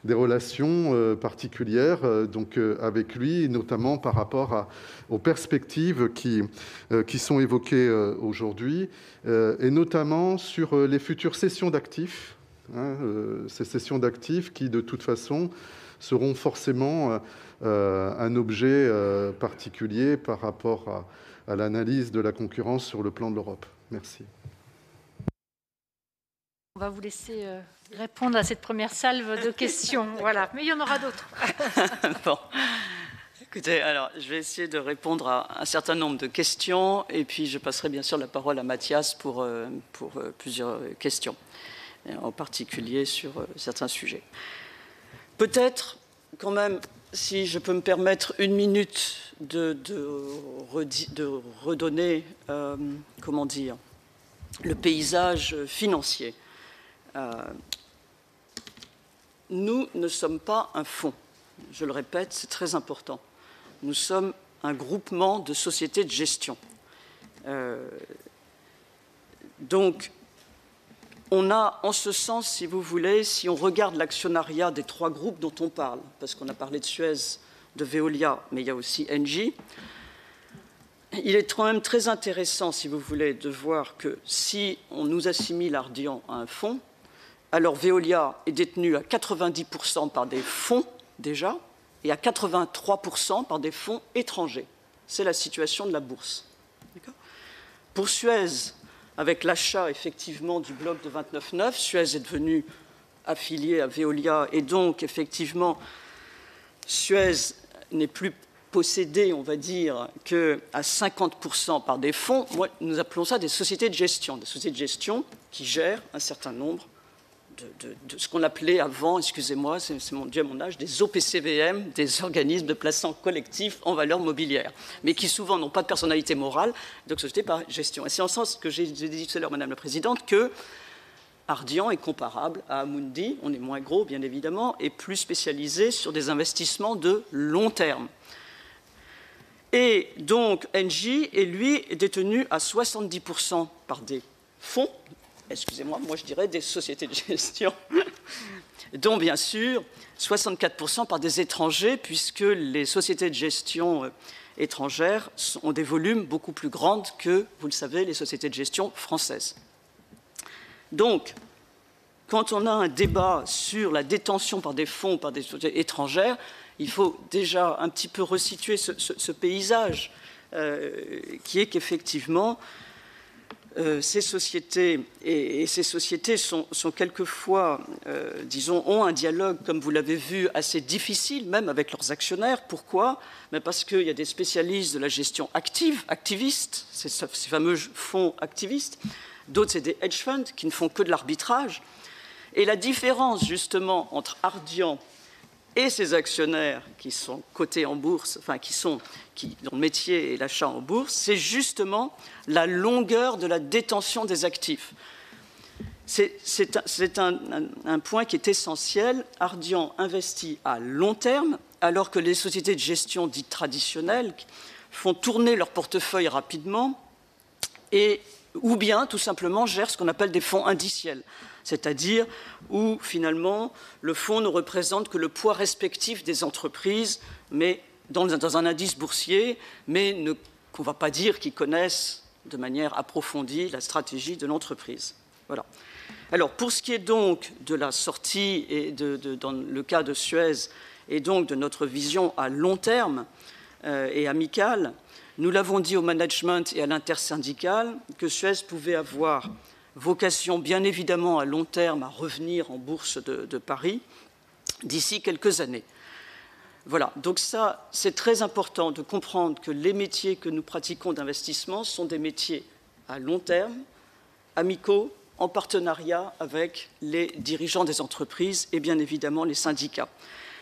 des relations particulières donc, avec lui, notamment par rapport aux perspectives qui sont évoquées aujourd'hui, et notamment sur les futures cessions d'actifs, ces cessions d'actifs qui, de toute façon, seront forcément un objet particulier par rapport à l'analyse de la concurrence sur le plan de l'Europe. Merci. On va vous laisser répondre à cette première salve de questions. Voilà, mais il y en aura d'autres. Bon. Écoutez, alors, je vais essayer de répondre à un certain nombre de questions, et puis je passerai bien sûr la parole à Mathias pour plusieurs questions, en particulier sur certains sujets. Peut-être, quand même, si je peux me permettre une minute de redonner, comment dire, le paysage financier. Nous ne sommes pas un fonds. Je le répète, c'est très important. Nous sommes un groupement de sociétés de gestion. Donc, on a, en ce sens, si vous voulez, si on regarde l'actionnariat des trois groupes dont on parle, parce qu'on a parlé de Suez, de Veolia, mais il y a aussi Engie, il est quand même très intéressant, si vous voulez, de voir que si on nous assimile Ardian à un fonds, Alors Veolia est détenu à 90% par des fonds déjà, et à 83% par des fonds étrangers. C'est la situation de la bourse. Pour Suez, avec l'achat effectivement du bloc de 29,9, Suez est devenu affilié à Veolia, et donc effectivement Suez n'est plus possédé, on va dire, qu'à 50% par des fonds. Nous appelons ça des sociétés de gestion qui gèrent un certain nombre de ce qu'on appelait avant, excusez-moi, c'est dû à mon âge, des OPCVM, des organismes de placement collectif en valeur mobilière, mais qui souvent n'ont pas de personnalité morale, donc société par gestion. Et c'est en ce sens que j'ai dit tout à l'heure, Madame la Présidente, que Ardian est comparable à Amundi, on est moins gros bien évidemment, et plus spécialisé sur des investissements de long terme. Et donc Engie est lui détenu à 70% par des fonds, excusez-moi, moi je dirais des sociétés de gestion, dont bien sûr 64% par des étrangers, puisque les sociétés de gestion étrangères ont des volumes beaucoup plus grands que, vous le savez, les sociétés de gestion françaises. Donc, quand on a un débat sur la détention par des fonds, par des sociétés étrangères, il faut déjà un petit peu resituer ce paysage qui est qu'effectivement, ces sociétés et ces sociétés sont quelquefois, disons, ont un dialogue, comme vous l'avez vu, assez difficile, même avec leurs actionnaires. Pourquoi? Parce qu'il y a des spécialistes de la gestion activiste, ces fameux fonds activistes. D'autres, c'est des hedge funds qui ne font que de l'arbitrage. Et la différence, justement, entre Ardian et ses actionnaires qui sont cotés en bourse, enfin dont le métier est l'achat en bourse, c'est justement la longueur de la détention des actifs. C'est un point qui est essentiel. Ardian investit à long terme, alors que les sociétés de gestion dites traditionnelles font tourner leur portefeuille rapidement ou bien tout simplement gèrent ce qu'on appelle des fonds indiciels, c'est-à-dire où finalement le fonds ne représente que le poids respectif des entreprises, mais dans un indice boursier, mais qu'on ne va pas dire qu'ils connaissent de manière approfondie la stratégie de l'entreprise. Voilà. Alors pour ce qui est donc de la sortie et dans le cas de Suez et donc de notre vision à long terme et amicale, nous l'avons dit au management et à l'intersyndical que Suez pouvait avoir vocation bien évidemment à long terme à revenir en bourse de Paris d'ici quelques années. Voilà, donc ça c'est très important de comprendre que les métiers que nous pratiquons d'investissement sont des métiers à long terme, amicaux, en partenariat avec les dirigeants des entreprises et bien évidemment les syndicats.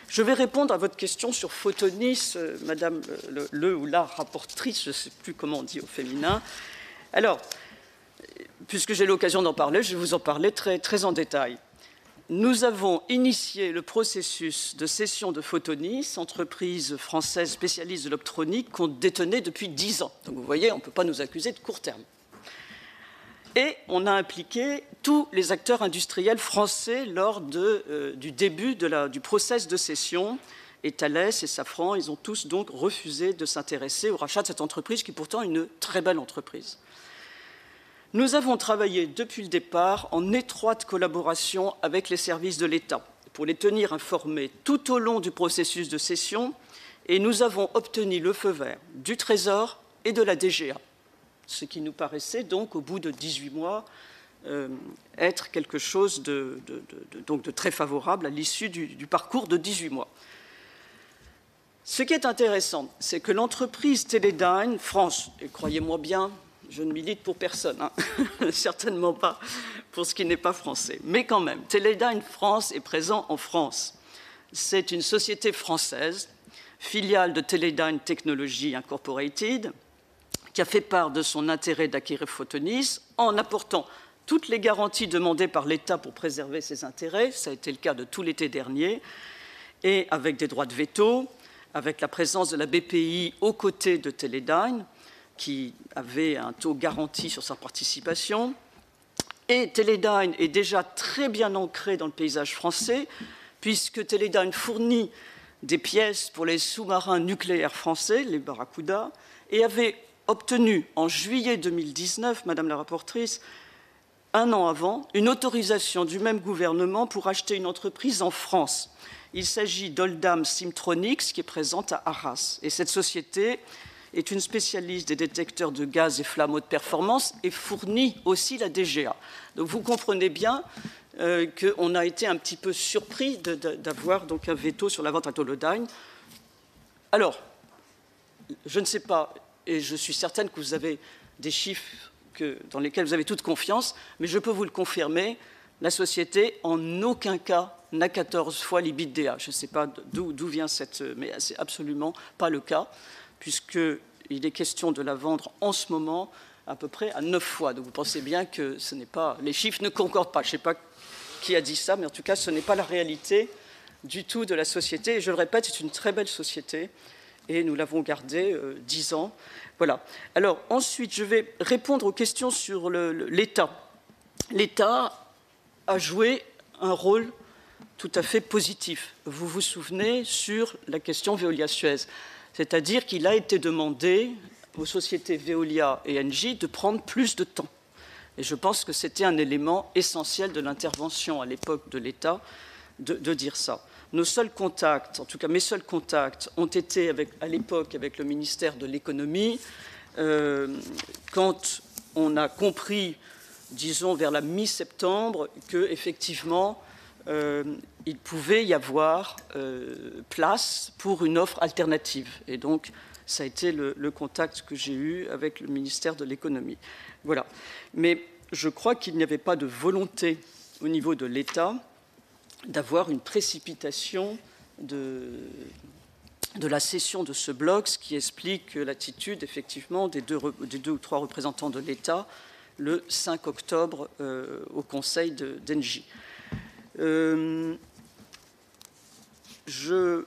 Je vais répondre à votre question sur Photonis, Madame le ou la rapportrice, je ne sais plus comment on dit au féminin. Alors, puisque j'ai l'occasion d'en parler, je vais vous en parler très, très en détail. Nous avons initié le processus de cession de Photonis, entreprise française spécialiste de l'optronique qu'on détenait depuis 10 ans. Donc vous voyez, on ne peut pas nous accuser de court terme. Et on a impliqué tous les acteurs industriels français lors du début du process de cession. Et Thales et Safran, ils ont tous donc refusé de s'intéresser au rachat de cette entreprise, qui est pourtant une très belle entreprise. Nous avons travaillé depuis le départ en étroite collaboration avec les services de l'État pour les tenir informés tout au long du processus de cession, et nous avons obtenu le feu vert du Trésor et de la DGA. Ce qui nous paraissait donc, au bout de 18 mois, être quelque chose de très favorable à l'issue du parcours de 18 mois. Ce qui est intéressant, c'est que l'entreprise Teledyne France, et croyez-moi bien, je ne milite pour personne, hein, certainement pas pour ce qui n'est pas français, mais quand même, Teledyne France est présent en France. C'est une société française, filiale de Teledyne Technologies Incorporated, qui a fait part de son intérêt d'acquérir Photonis en apportant toutes les garanties demandées par l'État pour préserver ses intérêts, ça a été le cas de tout l'été dernier, et avec des droits de veto, avec la présence de la BPI aux côtés de Teledyne, qui avait un taux garanti sur sa participation. Et Teledyne est déjà très bien ancré dans le paysage français, puisque Teledyne fournit des pièces pour les sous-marins nucléaires français, les Barracuda, et avait obtenu en juillet 2019, Madame la rapporteure, un an avant, une autorisation du même gouvernement pour acheter une entreprise en France. Il s'agit d'Oldham Simtronics, qui est présente à Arras. Et cette société est une spécialiste des détecteurs de gaz et flammes haute performance et fournit aussi la DGA. Donc vous comprenez bien qu'on a été un petit peu surpris d'avoir donc un veto sur la vente à Tolodagne. Alors, je ne sais pas, et je suis certaine que vous avez des chiffres dans lesquels vous avez toute confiance, mais je peux vous le confirmer, la société en aucun cas n'a 14 fois l'EBITDA. Je ne sais pas d'où vient cette... mais c'est absolument pas le cas, puisqu'il est question de la vendre en ce moment à peu près à 9 fois. Donc vous pensez bien que ce n'est pas... les chiffres ne concordent pas. Je ne sais pas qui a dit ça, mais en tout cas, ce n'est pas la réalité du tout de la société. Et je le répète, c'est une très belle société, et nous l'avons gardée 10 ans. Voilà. Alors ensuite, je vais répondre aux questions sur l'État. L'État a joué un rôle tout à fait positif. Vous vous souvenez sur la question Veolia-Suez, c'est-à-dire qu'il a été demandé aux sociétés Veolia et Engie de prendre plus de temps. Et je pense que c'était un élément essentiel de l'intervention à l'époque de l'État de dire ça. Nos seuls contacts, en tout cas mes seuls contacts, ont été à l'époque avec le ministère de l'Économie, quand on a compris, disons vers la mi-septembre, qu'effectivement il pouvait y avoir place pour une offre alternative. Et donc ça a été le contact que j'ai eu avec le ministère de l'Économie. Voilà. Mais je crois qu'il n'y avait pas de volonté au niveau de l'État d'avoir une précipitation de la cession de ce bloc, ce qui explique l'attitude, effectivement, des deux ou trois représentants de l'État le 5 octobre au Conseil d'Engie. Je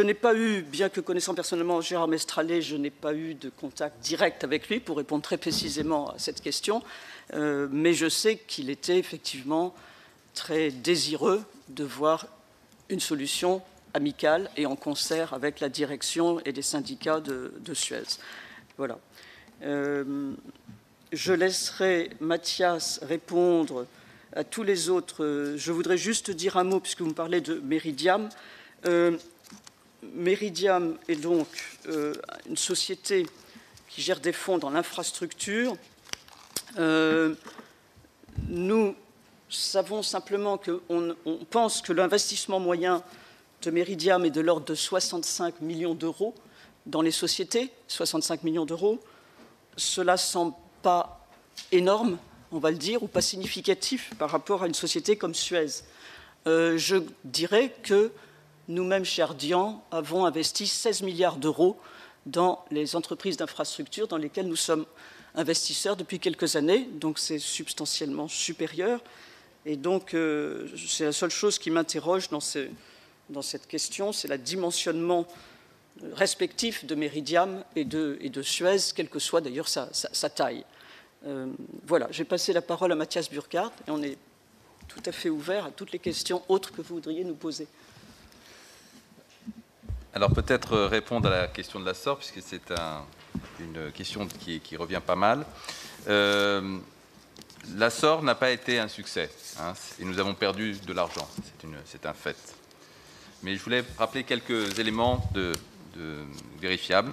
n'ai pas eu, bien que connaissant personnellement Gérard Mestralet, je n'ai pas eu de contact direct avec lui pour répondre très précisément à cette question, mais je sais qu'il était effectivement très désireux de voir une solution amicale et en concert avec la direction et les syndicats de Suez. Voilà. Je laisserai Mathias répondre à tous les autres. Je voudrais juste dire un mot, puisque vous me parlez de Meridiam. Meridiam est donc une société qui gère des fonds dans l'infrastructure. Nous savons simplement qu'on pense que l'investissement moyen de Meridiam est de l'ordre de 65 millions d'euros dans les sociétés, 65 millions d'euros. Cela ne semble pas énorme, on va le dire, ou pas significatif par rapport à une société comme Suez. Je dirais que nous-mêmes, chez Ardian, avons investi 16 milliards d'euros dans les entreprises d'infrastructure dans lesquelles nous sommes investisseurs depuis quelques années, donc c'est substantiellement supérieur. Et donc, c'est la seule chose qui m'interroge dans cette question, c'est le dimensionnement respectif de Meridiam et de Suez, quelle que soit d'ailleurs sa taille. Voilà, j'ai passé la parole à Mathias Burkhardt et on est tout à fait ouvert à toutes les questions autres que vous voudriez nous poser. Alors peut-être répondre à la question de la SOR, puisque c'est une question qui revient pas mal. La SOR n'a pas été un succès, hein, et nous avons perdu de l'argent, c'est un fait. Mais je voulais rappeler quelques éléments vérifiables.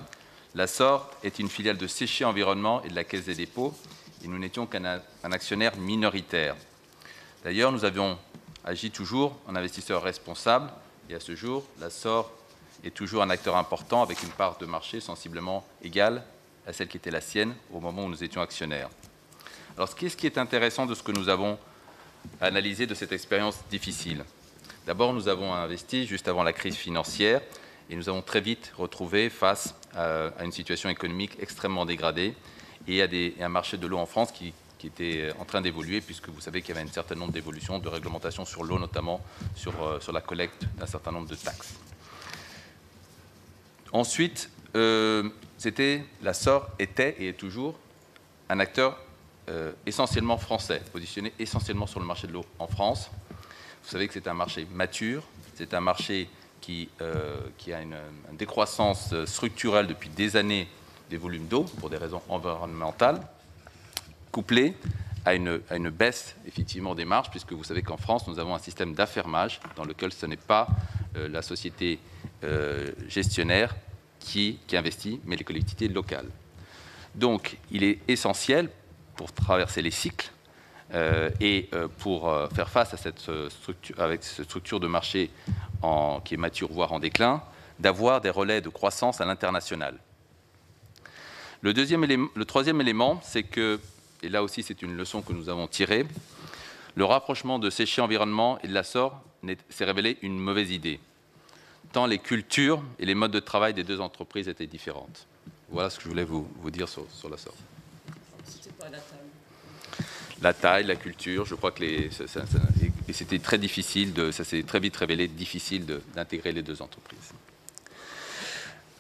La SOR est une filiale de Séché Environnement et de la Caisse des dépôts, et nous n'étions qu'un actionnaire minoritaire. D'ailleurs, nous avions agi toujours en investisseur responsable, et à ce jour, la SOR est toujours un acteur important avec une part de marché sensiblement égale à celle qui était la sienne au moment où nous étions actionnaires. Alors, qu'est-ce qui est intéressant de ce que nous avons analysé de cette expérience difficile? D'abord, nous avons investi juste avant la crise financière et nous avons très vite retrouvé face à une situation économique extrêmement dégradée et à un marché de l'eau en France qui était en train d'évoluer, puisque vous savez qu'il y avait un certain nombre d'évolutions de réglementation sur l'eau, notamment sur la collecte d'un certain nombre de taxes. Ensuite, la SOR était et est toujours un acteur essentiellement français, positionné essentiellement sur le marché de l'eau en France. Vous savez que c'est un marché mature, c'est un marché qui a une décroissance structurelle depuis des années des volumes d'eau pour des raisons environnementales, couplée à une baisse effectivement des marges, puisque vous savez qu'en France, nous avons un système d'affermage dans lequel ce n'est pas la société gestionnaire qui investit, mais les collectivités locales. Donc, il est essentiel pour traverser les cycles et pour faire face à cette structure de marché qui est mature, voire en déclin, d'avoir des relais de croissance à l'international. Le troisième élément, c'est que, et là aussi c'est une leçon que nous avons tirée, le rapprochement de Séché Environnement et de l'Assor s'est révélé une mauvaise idée, tant les cultures et les modes de travail des deux entreprises étaient différentes. Voilà ce que je voulais vous dire sur l'Assor. C'était pas la taille. La taille, la culture, je crois que c'était très difficile, ça s'est très vite révélé difficile d'intégrer les deux entreprises.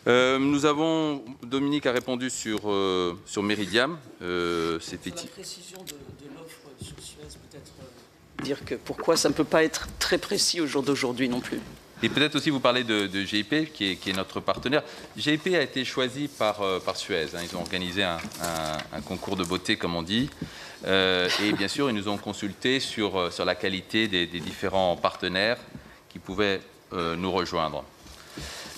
Dominique a répondu sur Meridiam. C'était la précision de l'offre sur Suez, peut-être dire que pourquoi ça ne peut pas être très précis au jour d'aujourd'hui non plus. Et peut-être aussi vous parler de GIP, qui est notre partenaire. GIP a été choisi par Suez. Ils ont organisé un concours de beauté, comme on dit. Et bien sûr, ils nous ont consulté sur la qualité des différents partenaires qui pouvaient nous rejoindre.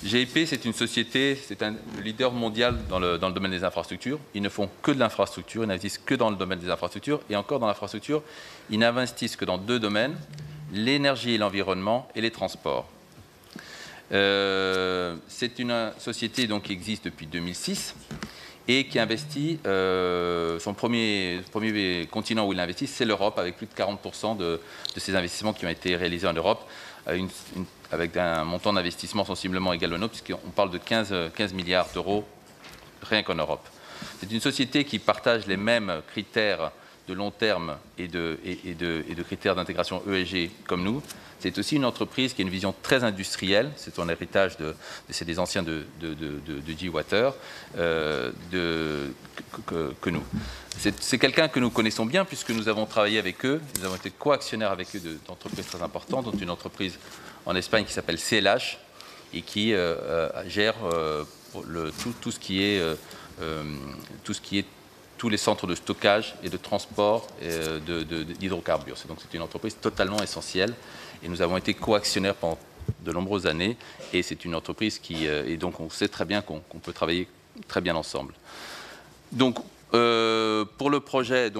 GIP, c'est une société, c'est un leader mondial dans le domaine des infrastructures. Ils ne font que de l'infrastructure, ils n'investissent que dans le domaine des infrastructures. Et encore dans l'infrastructure, ils n'investissent que dans deux domaines, l'énergie et l'environnement et les transports. C'est une société donc, qui existe depuis 2006 et qui investit, son premier continent où il investit, c'est l'Europe, avec plus de 40% de ses investissements qui ont été réalisés en Europe, avec un montant d'investissement sensiblement égal au nôtre, puisqu'on parle de 15 milliards d'euros rien qu'en Europe. C'est une société qui partage les mêmes critères de long terme et de critères d'intégration ESG comme nous. C'est aussi une entreprise qui a une vision très industrielle, c'est son héritage, c'est des anciens de G-Water, que nous. C'est quelqu'un que nous connaissons bien puisque nous avons travaillé avec eux, nous avons été co-actionnaires avec eux d'entreprises très importantes, dont une entreprise en Espagne qui s'appelle CLH et qui gère tout ce qui est tous les centres de stockage et de transport d'hydrocarbures. Donc c'est une entreprise totalement essentielle et nous avons été co-actionnaires pendant de nombreuses années et c'est une entreprise et donc on sait très bien qu'on peut travailler très bien ensemble. Donc pour le projet,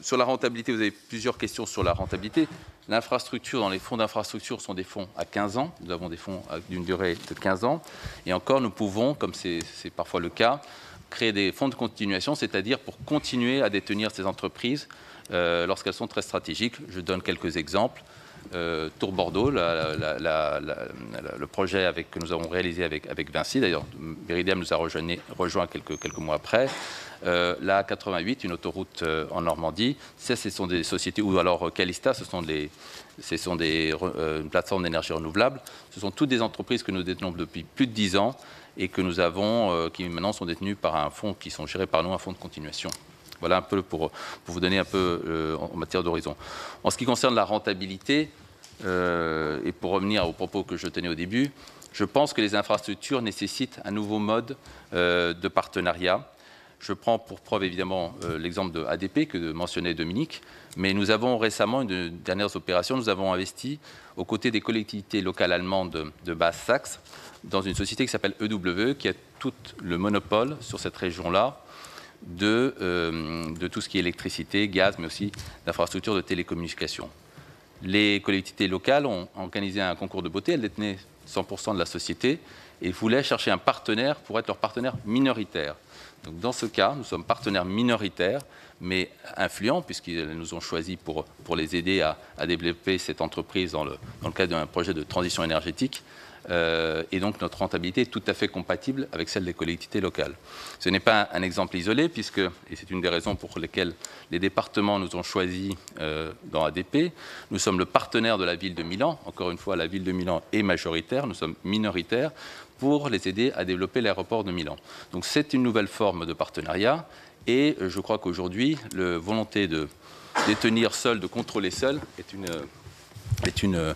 sur la rentabilité, vous avez plusieurs questions sur la rentabilité. L'infrastructure, dans les fonds d'infrastructure, sont des fonds à 15 ans. Nous avons des fonds d'une durée de 15 ans. Et encore, nous pouvons, comme c'est parfois le cas, créer des fonds de continuation, c'est-à-dire pour continuer à détenir ces entreprises lorsqu'elles sont très stratégiques. Je donne quelques exemples. Tour Bordeaux, le projet que nous avons réalisé avec Vinci, d'ailleurs Meridiam nous a rejoint quelques mois après. La 88, une autoroute en Normandie, ce sont des sociétés, ou alors Calista, ce sont une plateforme d'énergie renouvelable. Ce sont toutes des entreprises que nous détenons depuis plus de 10 ans et que nous avons, qui maintenant sont détenues par un fonds, qui sont gérés par nous, un fonds de continuation. Voilà un peu pour vous donner un peu en matière d'horizon. En ce qui concerne la rentabilité, et pour revenir aux propos que je tenais au début, je pense que les infrastructures nécessitent un nouveau mode de partenariat. Je prends pour preuve évidemment l'exemple de ADP que mentionnait Dominique, mais nous avons récemment, une des dernières opérations, nous avons investi aux côtés des collectivités locales allemandes de Basse-Saxe dans une société qui s'appelle EW, qui a tout le monopole sur cette région-là de tout ce qui est électricité, gaz, mais aussi d'infrastructures de télécommunications. Les collectivités locales ont organisé un concours de beauté, elles détenaient 100% de la société et voulaient chercher un partenaire pour être leur partenaire minoritaire. Donc dans ce cas, nous sommes partenaires minoritaires, mais influents, puisqu'ils nous ont choisis pour les aider à développer cette entreprise dans le cadre d'un projet de transition énergétique. Et donc notre rentabilité est tout à fait compatible avec celle des collectivités locales. Ce n'est pas un exemple isolé, et c'est une des raisons pour lesquelles les départements nous ont choisis dans ADP. Nous sommes le partenaire de la ville de Milan. Encore une fois, la ville de Milan est majoritaire, nous sommes minoritaires, pour les aider à développer l'aéroport de Milan. Donc c'est une nouvelle forme de partenariat, et je crois qu'aujourd'hui, la volonté de détenir seul, de contrôler seul, est une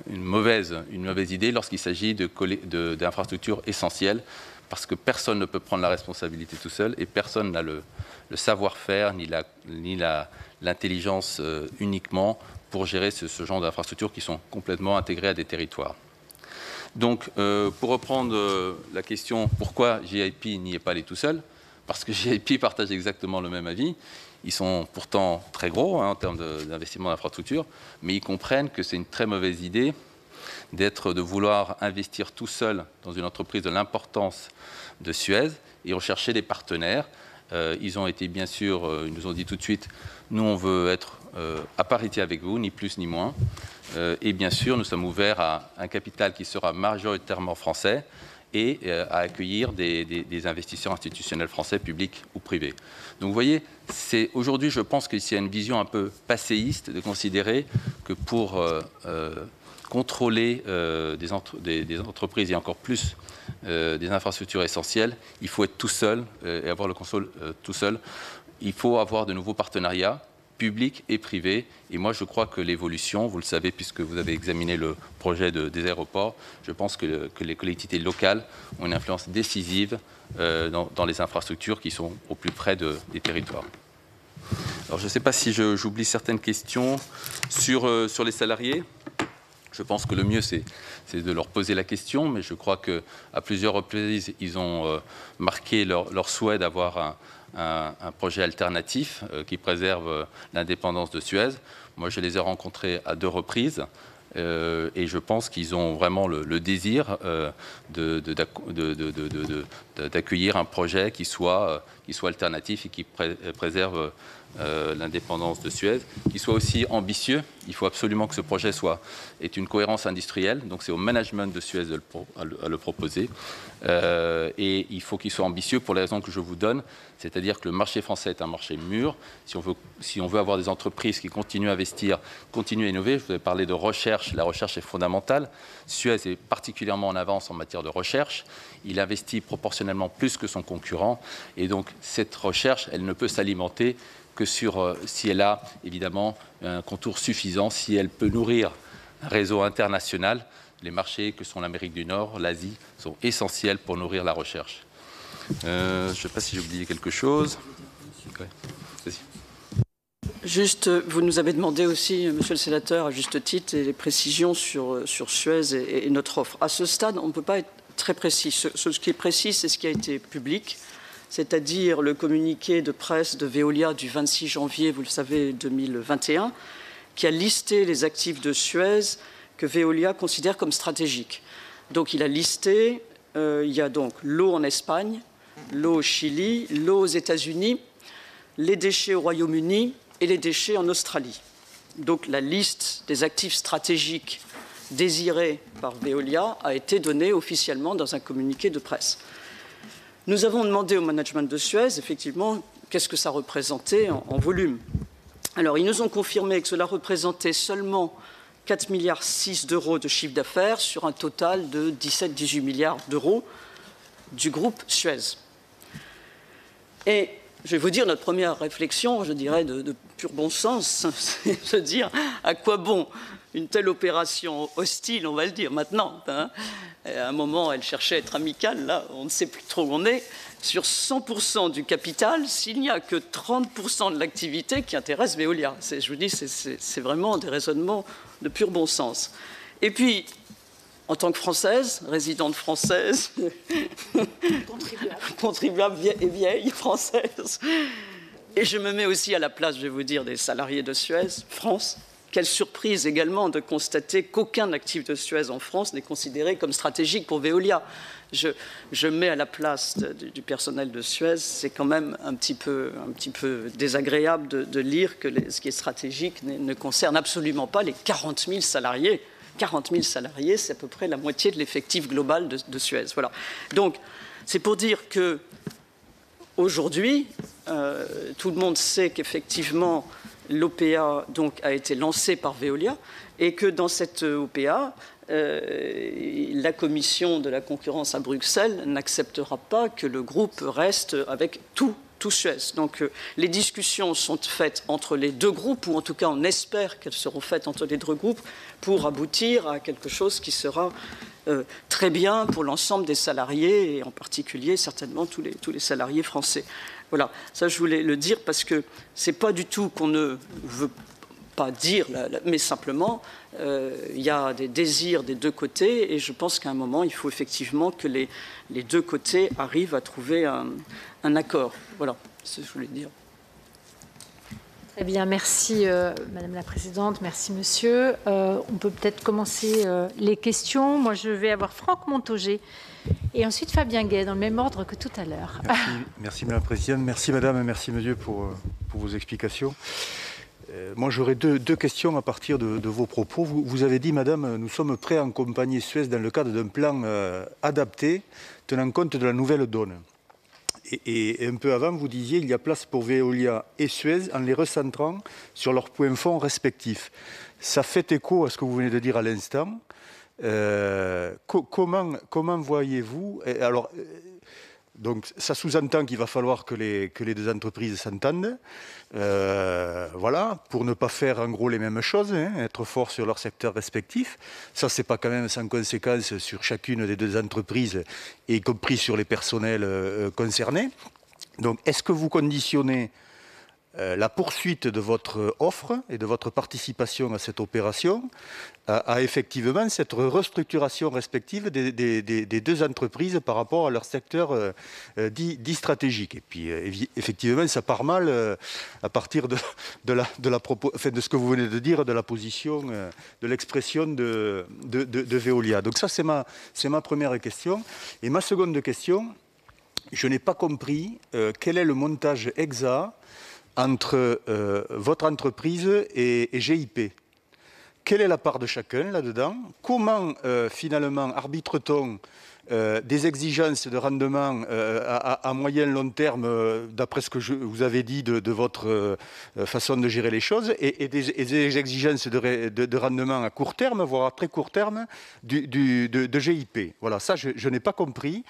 mauvaise idée lorsqu'il s'agit d'infrastructures essentielles parce que personne ne peut prendre la responsabilité tout seul et personne n'a le savoir-faire ni l'intelligence uniquement pour gérer ce genre d'infrastructures qui sont complètement intégrées à des territoires. Donc, pour reprendre la question, pourquoi GIP n'y est pas allé tout seul? Parce que GIP partage exactement le même avis. Ils sont pourtant très gros en termes d'investissement d'infrastructures, mais ils comprennent que c'est une très mauvaise idée de vouloir investir tout seul dans une entreprise de l'importance de Suez et rechercher des partenaires. Ils ont été, bien sûr, ils nous ont dit tout de suite, nous on veut être à parité avec vous, ni plus ni moins. Et bien sûr, nous sommes ouverts à un capital qui sera majoritairement français et à accueillir des investisseurs institutionnels français, publics ou privés. Donc vous voyez, aujourd'hui je pense qu'il y a une vision un peu passéiste de considérer que pour contrôler des entreprises et encore plus des infrastructures essentielles, il faut être tout seul et avoir le contrôle tout seul. Il faut avoir de nouveaux partenariats publics et privés. Et moi, je crois que l'évolution, vous le savez puisque vous avez examiné le projet des aéroports, je pense que les collectivités locales ont une influence décisive dans les infrastructures qui sont au plus près des territoires. Alors, je ne sais pas si j'oublie certaines questions sur les salariés. Je pense que le mieux, c'est de leur poser la question, mais je crois qu'à plusieurs reprises, ils ont marqué leur souhait d'avoir un projet alternatif qui préserve l'indépendance de Suez. Moi, je les ai rencontrés à 2 reprises et je pense qu'ils ont vraiment le désir d'accueillir un projet qui soit alternatif et qui préserve l'indépendance de Suez, qui soit aussi ambitieux. Il faut absolument que ce projet ait une cohérence industrielle, donc c'est au management de Suez à le proposer. Et il faut qu'il soit ambitieux pour les raisons que je vous donne, c'est-à-dire que le marché français est un marché mûr. Si on veut avoir des entreprises qui continuent à investir, continuent à innover, je vous ai parlé de recherche, la recherche est fondamentale. Suez est particulièrement en avance en matière de recherche. Il investit proportionnellement plus que son concurrent. Et donc, cette recherche, elle ne peut s'alimenter que si elle a évidemment un contour suffisant, si elle peut nourrir un réseau international. Les marchés que sont l'Amérique du Nord, l'Asie, sont essentiels pour nourrir la recherche. Je ne sais pas si j'ai oublié quelque chose. Ouais. Juste, vous nous avez demandé aussi, monsieur le sénateur, à juste titre, des précisions sur Suez et notre offre. À ce stade, on ne peut pas être très précis. Ce qui est précis, c'est ce qui a été public, c'est-à-dire le communiqué de presse de Veolia du 26 janvier, vous le savez, 2021, qui a listé les actifs de Suez que Veolia considère comme stratégiques. Donc il a listé, il y a donc l'eau en Espagne, l'eau au Chili, l'eau aux États-Unis, les déchets au Royaume-Uni et les déchets en Australie. Donc la liste des actifs stratégiques désirés par Veolia a été donnée officiellement dans un communiqué de presse. Nous avons demandé au management de Suez, effectivement, qu'est-ce que ça représentait en volume. Alors, ils nous ont confirmé que cela représentait seulement 4,6 milliards d'euros de chiffre d'affaires sur un total de 17-18 milliards d'euros du groupe Suez. Et je vais vous dire notre première réflexion, je dirais de pur bon sens, c'est de dire à quoi bon une telle opération hostile, on va le dire maintenant. Hein. À un moment, elle cherchait à être amicale, là, on ne sait plus trop où on est. Sur 100% du capital, s'il n'y a que 30% de l'activité qui intéresse Veolia. Je vous dis, c'est vraiment des raisonnements de pur bon sens. Et puis, en tant que Française, résidente française, contribuable et vieille française, et je me mets aussi à la place, je vais vous dire, des salariés de Suez, France. Quelle surprise également de constater qu'aucun actif de Suez en France n'est considéré comme stratégique pour Veolia. Je mets à la place du personnel de Suez, c'est quand même un petit peu désagréable de lire que ce qui est stratégique ne concerne absolument pas les 40 000 salariés. 40 000 salariés, c'est à peu près la moitié de l'effectif global de Suez. Voilà. Donc, c'est pour dire que aujourd'hui, tout le monde sait qu'effectivement, l'OPA donc, a été lancée par Veolia et que dans cette OPA, la commission de la concurrence à Bruxelles n'acceptera pas que le groupe reste avec tout Suez. Donc les discussions sont faites entre les deux groupes, ou en tout cas on espère qu'elles seront faites entre les deux groupes pour aboutir à quelque chose qui sera très bien pour l'ensemble des salariés, et en particulier certainement tous les salariés français. Voilà, ça je voulais le dire parce que c'est pas du tout qu'on ne veut pas dire, mais simplement il y a des désirs des deux côtés, et je pense qu'à un moment il faut effectivement que les deux côtés arrivent à trouver un accord. Voilà, c'est ce que je voulais dire. Très bien, merci Madame la Présidente, merci Monsieur. On peut peut-être commencer les questions. Moi, je vais avoir Franck Montaugé et ensuite Fabien Gay, dans le même ordre que tout à l'heure. Merci Madame la Présidente, merci Madame et merci Monsieur pour vos explications. Moi, j'aurais deux questions à partir de vos propos. Vous avez dit, Madame, nous sommes prêts à accompagner Suez dans le cadre d'un plan adapté, tenant compte de la nouvelle donne. Et un peu avant, vous disiez il y a place pour Veolia et Suez en les recentrant sur leurs points forts respectifs. Ça fait écho à ce que vous venez de dire à l'instant. Comment voyez-vous alors, donc, ça sous-entend qu'il va falloir que les deux entreprises s'entendent, voilà, pour ne pas faire en gros les mêmes choses, hein, être forts sur leur secteur respectif. Ça, c'est pas quand même sans conséquence sur chacune des deux entreprises, y compris sur les personnels concernés. Donc, est-ce que vous conditionnez la poursuite de votre offre et de votre participation à cette opération à effectivement cette restructuration respective des deux entreprises par rapport à leur secteur dit stratégique. Et puis effectivement, ça part mal à partir de ce que vous venez de dire, de la position, de l'expression de Veolia. Donc ça, c'est ma première question. Et ma seconde question, je n'ai pas compris quel est le montage exact entre votre entreprise et GIP. Quelle est la part de chacun là-dedans? Comment, finalement, arbitre-t-on des exigences de rendement à moyen long terme, d'après ce que vous avez dit de votre façon de gérer les choses, et des exigences de rendement à court terme, voire à très court terme, de GIP. Voilà, ça, je n'ai pas compris.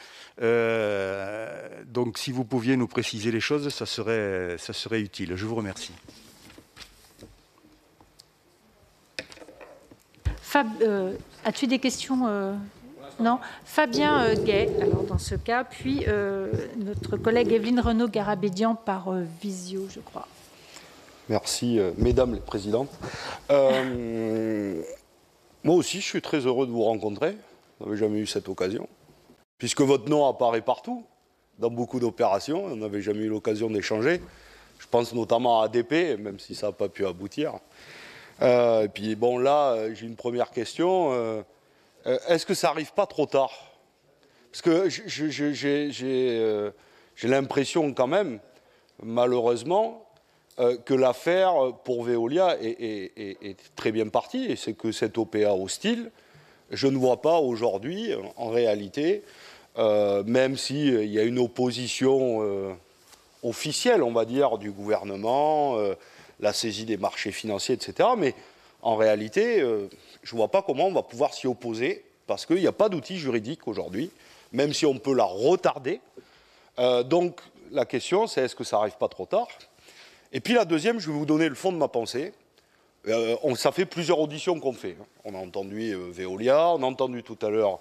Donc, si vous pouviez nous préciser les choses, ça serait utile. Je vous remercie. Fab, as-tu des questions Non. Fabien Gay, alors dans ce cas, puis notre collègue Evelyne Renaud-Garabédian par visio, je crois. Merci, Mesdames les Présidentes. Moi aussi, je suis très heureux de vous rencontrer. On n'avait jamais eu cette occasion. Puisque votre nom apparaît partout, dans beaucoup d'opérations. On n'avait jamais eu l'occasion d'échanger. Je pense notamment à ADP, même si ça n'a pas pu aboutir. Et puis, bon, là, j'ai une première question. Est-ce que ça n'arrive pas trop tard? Parce que j'ai l'impression quand même, malheureusement, que l'affaire pour Veolia est très bien partie. Et c'est que cette OPA hostile, je ne vois pas aujourd'hui, en réalité, même s'il y a une opposition officielle, on va dire, du gouvernement, la saisie des marchés financiers, etc. Mais en réalité, je ne vois pas comment on va pouvoir s'y opposer, parce qu'il n'y a pas d'outil juridique aujourd'hui, même si on peut la retarder. Donc, la question, c'est est-ce que ça n'arrive pas trop tard? Et puis la deuxième, je vais vous donner le fond de ma pensée. Ça fait plusieurs auditions qu'on fait. On a entendu Veolia, on a entendu tout à l'heure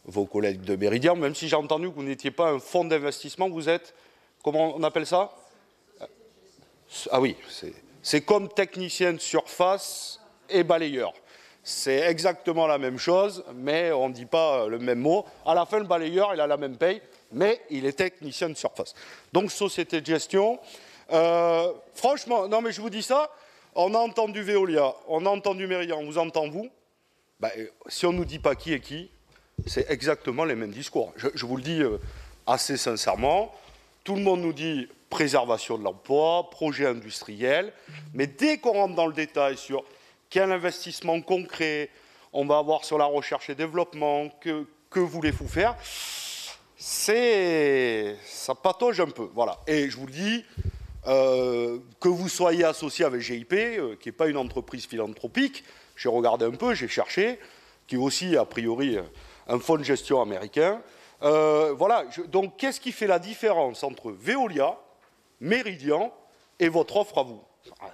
vos collègues de Meridiam, même si j'ai entendu que vous n'étiez pas un fonds d'investissement, vous êtes, comment on appelle ça? Ah oui, c'est comme technicien de surface et balayeur. C'est exactement la même chose, mais on ne dit pas le même mot. À la fin, le balayeur, il a la même paye, mais il est technicien de surface. Donc, société de gestion. Franchement, non mais je vous dis ça, on a entendu Veolia, on a entendu Meridiam, on vous entend vous. Ben, si on ne nous dit pas qui est qui, c'est exactement les mêmes discours. Je vous le dis assez sincèrement. Tout le monde nous dit préservation de l'emploi, projet industriel, mais dès qu'on rentre dans le détail sur quel investissement concret on va avoir sur la recherche et développement, que voulez-vous faire, ça patauge un peu. Voilà. Et je vous le dis, que vous soyez associé avec GIP, qui n'est pas une entreprise philanthropique, j'ai regardé un peu, j'ai cherché, qui est aussi, a priori, un fonds de gestion américain. Voilà. Donc, qu'est-ce qui fait la différence entre Veolia, Meridiam et votre offre à vous?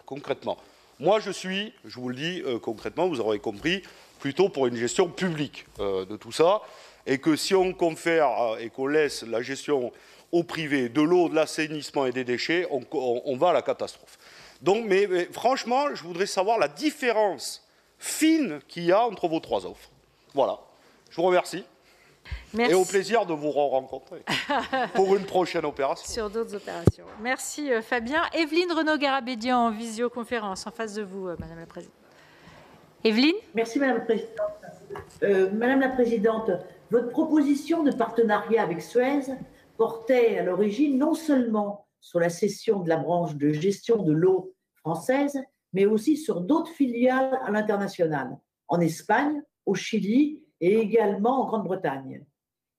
Concrètement, Moi, je suis, je vous le dis concrètement, vous aurez compris, plutôt pour une gestion publique de tout ça, et que si on confère et qu'on laisse la gestion au privé de l'eau, de l'assainissement et des déchets, on va à la catastrophe. Donc, mais franchement, je voudrais savoir la différence fine qu'il y a entre vos 3 offres. Voilà. Je vous remercie. Merci. Et au plaisir de vous rencontrer pour une prochaine opération. Sur d'autres opérations. Merci Fabien. Evelyne Renaud-Garabédian en visioconférence en face de vous, Madame la Présidente. Evelyne ? Merci Madame la Présidente. Madame la Présidente, votre proposition de partenariat avec Suez portait à l'origine non seulement sur la cession de la branche de gestion de l'eau française, mais aussi sur d'autres filiales à l'international, en Espagne, au Chili et également en Grande-Bretagne.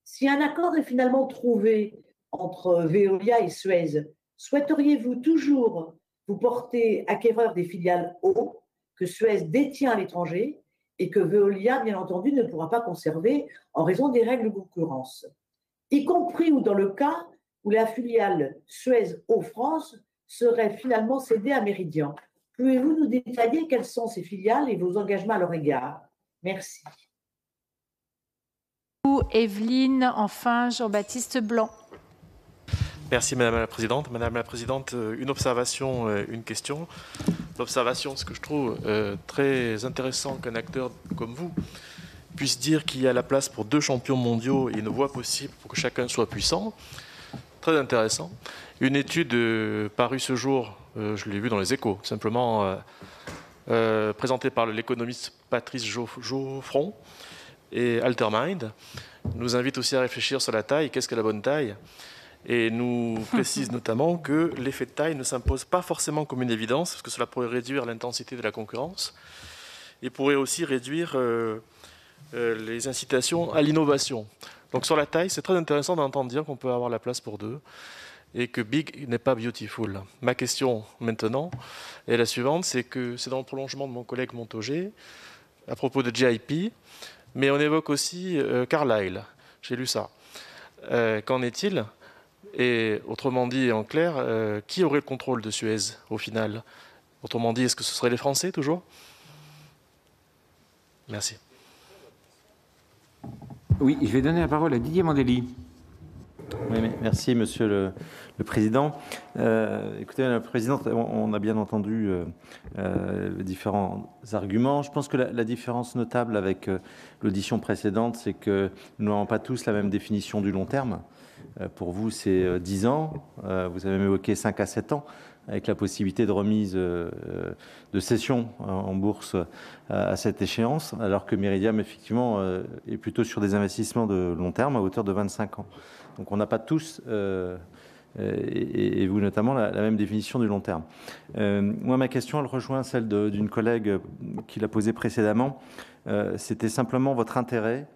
Si un accord est finalement trouvé entre Veolia et Suez, souhaiteriez-vous toujours vous porter acquéreur des filiales eau que Suez détient à l'étranger et que Veolia, bien entendu, ne pourra pas conserver en raison des règles de concurrence, y compris ou dans le cas où la filiale Suez Eau France serait finalement cédée à Meridiam. Pouvez-vous nous détailler quelles sont ces filiales et vos engagements à leur égard? Merci. Evelyne, enfin Jean-Baptiste Blanc. Merci Madame la Présidente. Madame la Présidente, une observation, une question. L'observation, ce que je trouve très intéressant qu'un acteur comme vous puisse dire qu'il y a la place pour 2 champions mondiaux et une voie possible pour que chacun soit puissant. Très intéressant. Une étude parue ce jour, je l'ai vue dans les Échos, simplement présentée par l'économiste Patrice Geoffron et Altermind, nous invite aussi à réfléchir sur la taille, qu'est-ce que la bonne taille, et nous précise notamment que l'effet de taille ne s'impose pas forcément comme une évidence, parce que cela pourrait réduire l'intensité de la concurrence, et pourrait aussi réduire les incitations à l'innovation. Donc sur la taille, c'est très intéressant d'entendre dire qu'on peut avoir la place pour 2, et que big n'est pas beautiful. Ma question maintenant est la suivante, c'est que c'est dans le prolongement de mon collègue Montaugé, à propos de JIP, mais on évoque aussi Carlyle. J'ai lu ça. Qu'en est-il? Et autrement dit, en clair, qui aurait le contrôle de Suez au final? Autrement dit, est-ce que ce seraient les Français toujours? Merci. Oui, je vais donner la parole à Didier Mandelli. Oui, merci Monsieur le Président. Écoutez, Madame la Présidente, on a bien entendu les différents arguments. Je pense que la différence notable avec l'audition précédente, c'est que nous n'avons pas tous la même définition du long terme. Pour vous, c'est 10 ans. Vous avez évoqué 5 à 7 ans, avec la possibilité de remise de cession en bourse à cette échéance, alors que Meridiam, effectivement, est plutôt sur des investissements de long terme à hauteur de 25 ans. Donc on n'a pas tous, et vous notamment, la même définition du long terme. Moi, ma question, elle rejoint celle d'une collègue qui l'a posée précédemment. C'était simplement votre intérêt,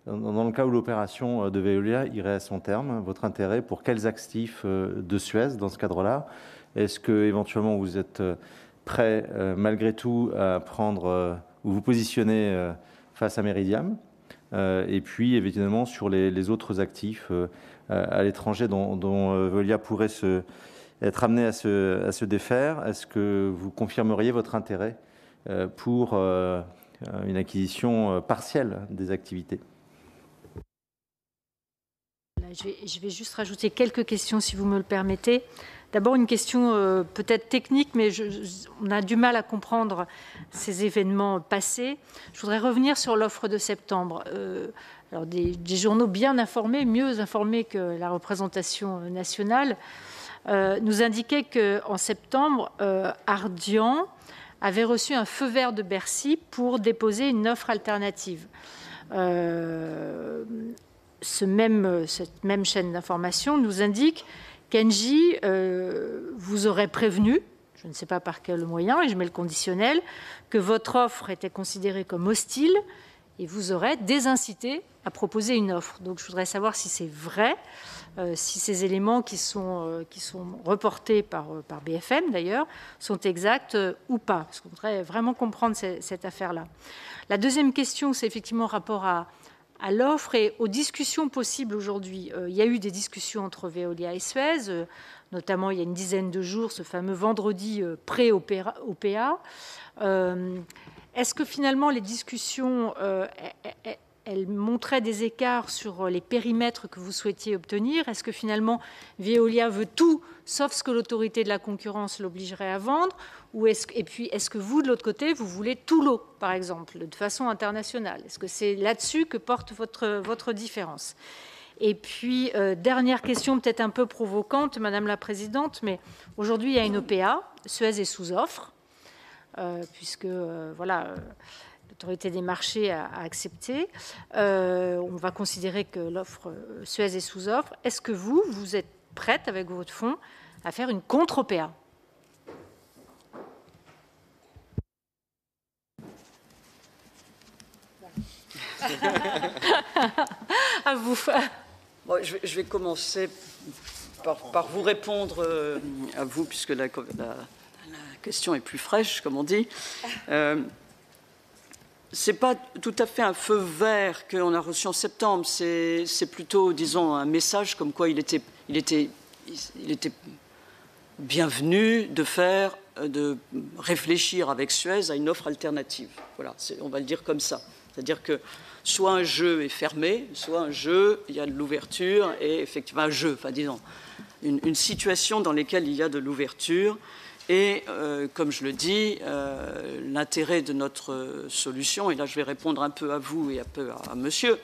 dans le cas où l'opération de Veolia irait à son terme, votre intérêt pour quels actifs de Suez dans ce cadre-là? Est-ce que éventuellement vous êtes prêt, malgré tout, à prendre ou vous positionner face à Meridiam? Et puis, évidemment, sur les autres actifs à l'étranger dont Veolia pourrait être amené à se défaire, est-ce que vous confirmeriez votre intérêt pour une acquisition partielle des activités? Je vais juste rajouter quelques questions, si vous me le permettez. D'abord, une question peut-être technique, mais on a du mal à comprendre ces événements passés. Je voudrais revenir sur l'offre de septembre. Alors des journaux bien informés, mieux informés que la représentation nationale, nous indiquaient qu'en septembre, Ardian avait reçu un feu vert de Bercy pour déposer une offre alternative. Cette même chaîne d'information nous indique qu'Engie vous aurait prévenu, je ne sais pas par quel moyen, et je mets le conditionnel, que votre offre était considérée comme hostile et vous aurait désincité à proposer une offre. Donc je voudrais savoir si c'est vrai, si ces éléments qui sont reportés par BFM d'ailleurs sont exacts ou pas, parce qu'on voudrait vraiment comprendre cette affaire-là. La deuxième question, c'est effectivement rapport à à l'offre et aux discussions possibles aujourd'hui. Il y a eu des discussions entre Veolia et Suez, notamment il y a une dizaine de jours, ce fameux vendredi pré-OPA. Est-ce que finalement les discussions, elles montraient des écarts sur les périmètres que vous souhaitiez obtenir? Est-ce que finalement Veolia veut tout, sauf ce que l'autorité de la concurrence l'obligerait à vendre? Et puis, est-ce que vous, de l'autre côté, vous voulez tout l'eau, par exemple, de façon internationale? Est-ce que c'est là-dessus que porte votre différence? Et puis, dernière question, peut-être un peu provocante, Madame la Présidente, mais aujourd'hui, il y a une OPA, Suez est sous offre, puisque, voilà, l'autorité des marchés a accepté. On va considérer que l'offre Suez est sous offre. Est-ce que vous êtes prête, avec votre fonds, à faire une contre-OPA? À vous. Bon, je vais commencer par vous répondre à vous, puisque la question est plus fraîche, comme on dit. C'est pas tout à fait un feu vert qu'on a reçu en septembre. C'est plutôt, disons, un message comme quoi il était bienvenu de réfléchir avec Suez à une offre alternative. Voilà, on va le dire comme ça. C'est-à-dire que soit un jeu est fermé, soit un jeu, il y a de l'ouverture, et effectivement un jeu, enfin disons, une situation dans laquelle il y a de l'ouverture. Et comme je le dis, l'intérêt de notre solution, et là je vais répondre un peu à vous et un peu à monsieur,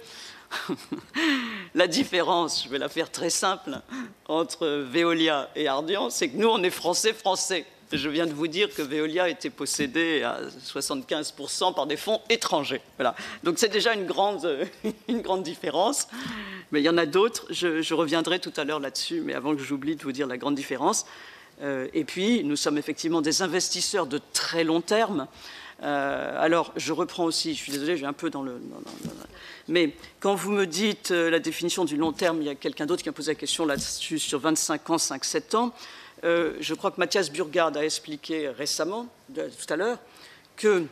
la différence, je vais la faire très simple, entre Veolia et Ardian, c'est que nous on est français. Je viens de vous dire que Veolia était possédé à 75% par des fonds étrangers. Voilà. Donc c'est déjà une grande différence. Mais il y en a d'autres. Je reviendrai tout à l'heure là-dessus, mais avant que j'oublie de vous dire la grande différence. Et puis, nous sommes effectivement des investisseurs de très long terme. Alors, je reprends aussi, je suis désolé, je vais un peu dans le... Mais quand vous me dites la définition du long terme, il y a quelqu'un d'autre qui a posé la question là-dessus sur 25 ans, 5-7 ans. Je crois que Mathias Burgard a expliqué récemment, tout à l'heure, que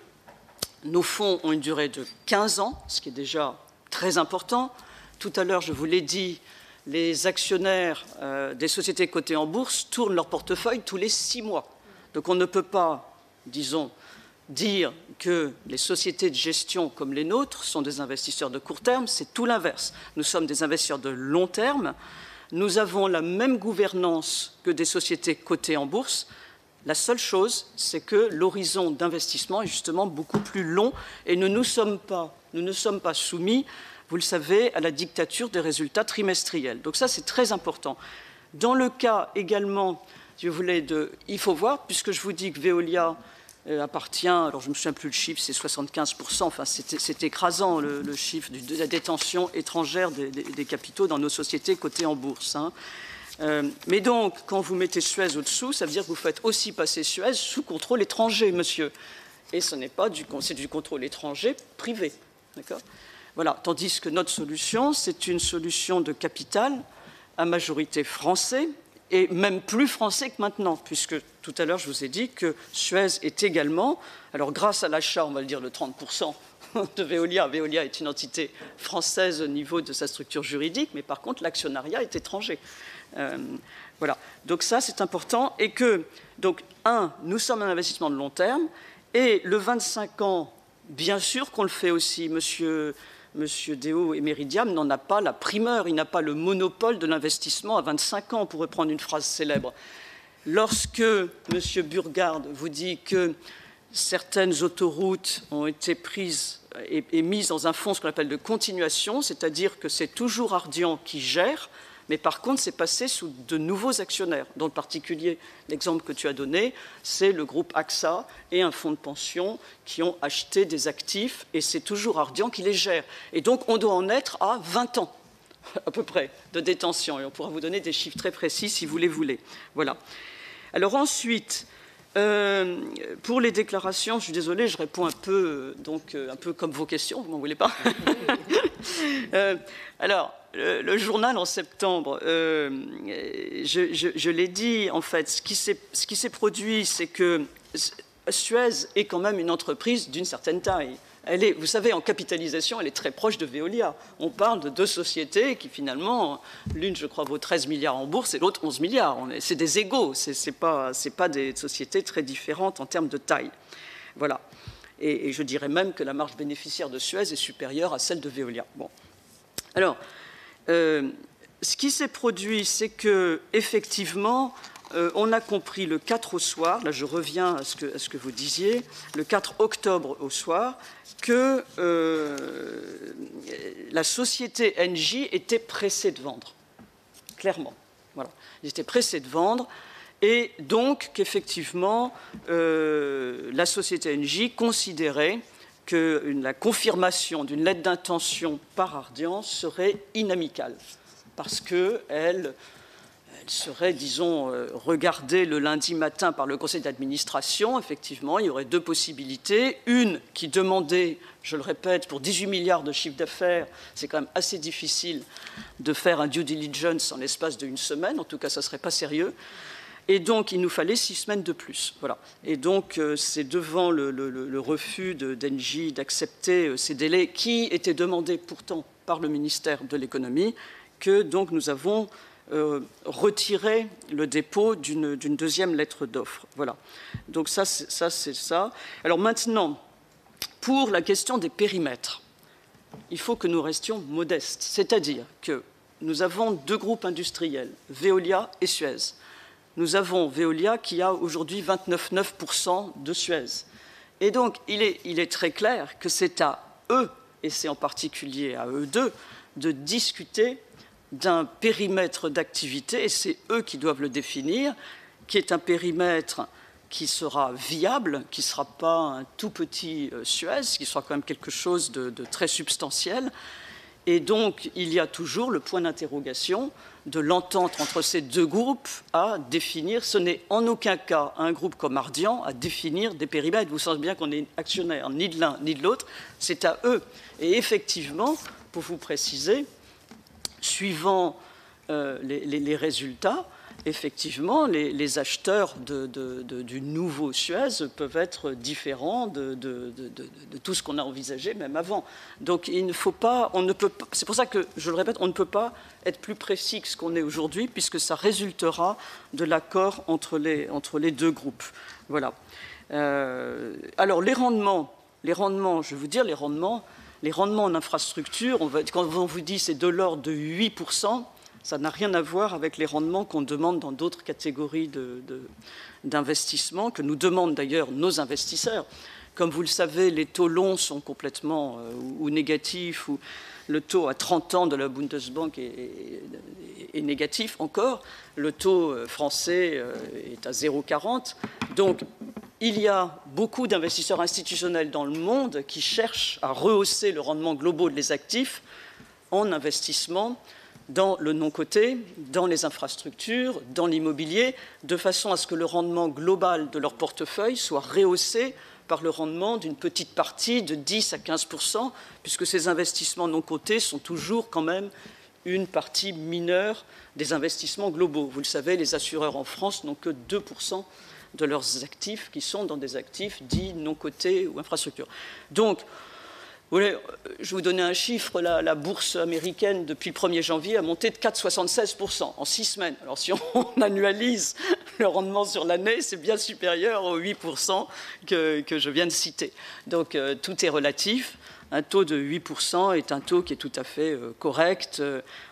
nos fonds ont une durée de 15 ans, ce qui est déjà très important. Tout à l'heure, je vous l'ai dit, les actionnaires des sociétés cotées en bourse tournent leur portefeuille tous les 6 mois. Donc on ne peut pas, disons, dire que les sociétés de gestion comme les nôtres sont des investisseurs de court terme, c'est tout l'inverse. Nous sommes des investisseurs de long terme. Nous avons la même gouvernance que des sociétés cotées en bourse. La seule chose, c'est que l'horizon d'investissement est justement beaucoup plus long et nous ne sommes pas soumis, vous le savez, à la dictature des résultats trimestriels. Donc ça, c'est très important. Dans le cas également, si vous voulez, il faut voir, puisque je vous dis que Veolia appartient, alors je ne me souviens plus le chiffre, c'est 75%, enfin c'est écrasant le chiffre de la détention étrangère des capitaux dans nos sociétés cotées en bourse. Hein. Mais donc, quand vous mettez Suez au-dessous, ça veut dire que vous faites aussi passer Suez sous contrôle étranger, monsieur. Et ce n'est pas c'est du contrôle étranger privé. D'accord ? Voilà. Tandis que notre solution, c'est une solution de capital à majorité français, et même plus français que maintenant, puisque tout à l'heure, je vous ai dit que Suez est également, alors grâce à l'achat, on va le dire, de 30% de Veolia, Veolia est une entité française au niveau de sa structure juridique, mais par contre, l'actionnariat est étranger. Voilà. Donc ça, c'est important. Et que, donc, nous sommes un investissement de long terme, et le 25 ans, bien sûr qu'on le fait aussi, Monsieur Déo et Meridiam n'en a pas la primeur, il n'a pas le monopole de l'investissement à 25 ans, on pourrait prendre une phrase célèbre. Lorsque M. Burgard vous dit que certaines autoroutes ont été prises et mises dans un fonds, ce qu'on appelle de continuation, c'est-à-dire que c'est toujours Ardian qui gère, mais par contre, c'est passé sous de nouveaux actionnaires. Dans le particulier, l'exemple que tu as donné, c'est le groupe AXA et un fonds de pension qui ont acheté des actifs, et c'est toujours Ardian qui les gère. Et donc, on doit en être à 20 ans, à peu près, de détention. Et on pourra vous donner des chiffres très précis si vous les voulez. Voilà. Alors ensuite, pour les déclarations, je suis désolée, je réponds un peu comme vos questions, vous m'en voulez pas. Alors, le journal en septembre, je l'ai dit, en fait, ce qui s'est produit, c'est que Suez est quand même une entreprise d'une certaine taille. Elle est, vous savez, en capitalisation, elle est très proche de Veolia. On parle de deux sociétés qui, finalement, l'une, je crois, vaut 13 milliards en bourse et l'autre 11 milliards. C'est des égaux, ce n'est pas des sociétés très différentes en termes de taille. Voilà. Et je dirais même que la marge bénéficiaire de Suez est supérieure à celle de Veolia. Bon. Alors, ce qui s'est produit, c'est que, effectivement, on a compris le 4 au soir, là je reviens à ce que vous disiez, le 4 octobre au soir, que la société Engie était pressée de vendre, clairement. Voilà. Ils étaient pressés de vendre, et donc qu'effectivement, la société Engie considérait que la confirmation d'une lettre d'intention par Ardian serait inamicale, parce qu'elle serait, disons, regardée le lundi matin par le conseil d'administration. Effectivement, il y aurait deux possibilités. Une qui demandait, je le répète, pour 18 milliards de chiffre d'affaires, c'est quand même assez difficile de faire un due diligence en l'espace d'une semaine. En tout cas, ça ne serait pas sérieux. Et donc, il nous fallait 6 semaines de plus. Voilà. Et donc, c'est devant le refus d'Engie d'accepter ces délais qui étaient demandés pourtant par le ministère de l'économie que donc nous avons retirer le dépôt d'une deuxième lettre d'offre. Voilà. Donc ça, c'est ça. Alors maintenant, pour la question des périmètres, il faut que nous restions modestes. C'est-à-dire que nous avons deux groupes industriels, Veolia et Suez. Nous avons Veolia qui a aujourd'hui 29,9% de Suez. Et donc, il est très clair que c'est à eux, et c'est en particulier à eux deux, de discuter d'un périmètre d'activité, et c'est eux qui doivent le définir, qui est un périmètre qui sera viable, qui ne sera pas un tout petit Suez, qui sera quand même quelque chose de très substantiel. Et donc, il y a toujours le point d'interrogation de l'entente entre ces deux groupes à définir. Ce n'est en aucun cas un groupe comme Ardian à définir des périmètres. Vous savez bien qu'on est actionnaire ni de l'un ni de l'autre, c'est à eux. Et effectivement, pour vous préciser, suivant les résultats, effectivement, les acheteurs du nouveau Suez peuvent être différents de tout ce qu'on a envisagé même avant. Donc il ne faut pas, on ne peut pas, c'est pour ça que, je le répète, on ne peut pas être plus précis que ce qu'on est aujourd'hui, puisque ça résultera de l'accord entre les deux groupes. Voilà. Alors les rendements, je veux dire, les rendements en infrastructure, quand on vous dit c'est de l'ordre de 8%, ça n'a rien à voir avec les rendements qu'on demande dans d'autres catégories d'investissement, que nous demandent d'ailleurs nos investisseurs. Comme vous le savez, les taux longs sont complètement ou négatifs, ou le taux à 30 ans de la Bundesbank est négatif encore. Le taux français est à 0,40. Donc, il y a beaucoup d'investisseurs institutionnels dans le monde qui cherchent à rehausser le rendement global des actifs en investissement dans le non-coté, dans les infrastructures, dans l'immobilier, de façon à ce que le rendement global de leur portefeuille soit rehaussé par le rendement d'une petite partie de 10 à 15%, puisque ces investissements non cotés sont toujours quand même une partie mineure des investissements globaux. Vous le savez, les assureurs en France n'ont que 2% de leurs actifs qui sont dans des actifs dits non cotés ou infrastructures. Donc, je vais vous donner un chiffre, la bourse américaine depuis le 1er janvier a monté de 4,76% en 6 semaines. Alors si on annualise le rendement sur l'année, c'est bien supérieur aux 8% que je viens de citer. Donc tout est relatif. Un taux de 8% est un taux qui est tout à fait correct.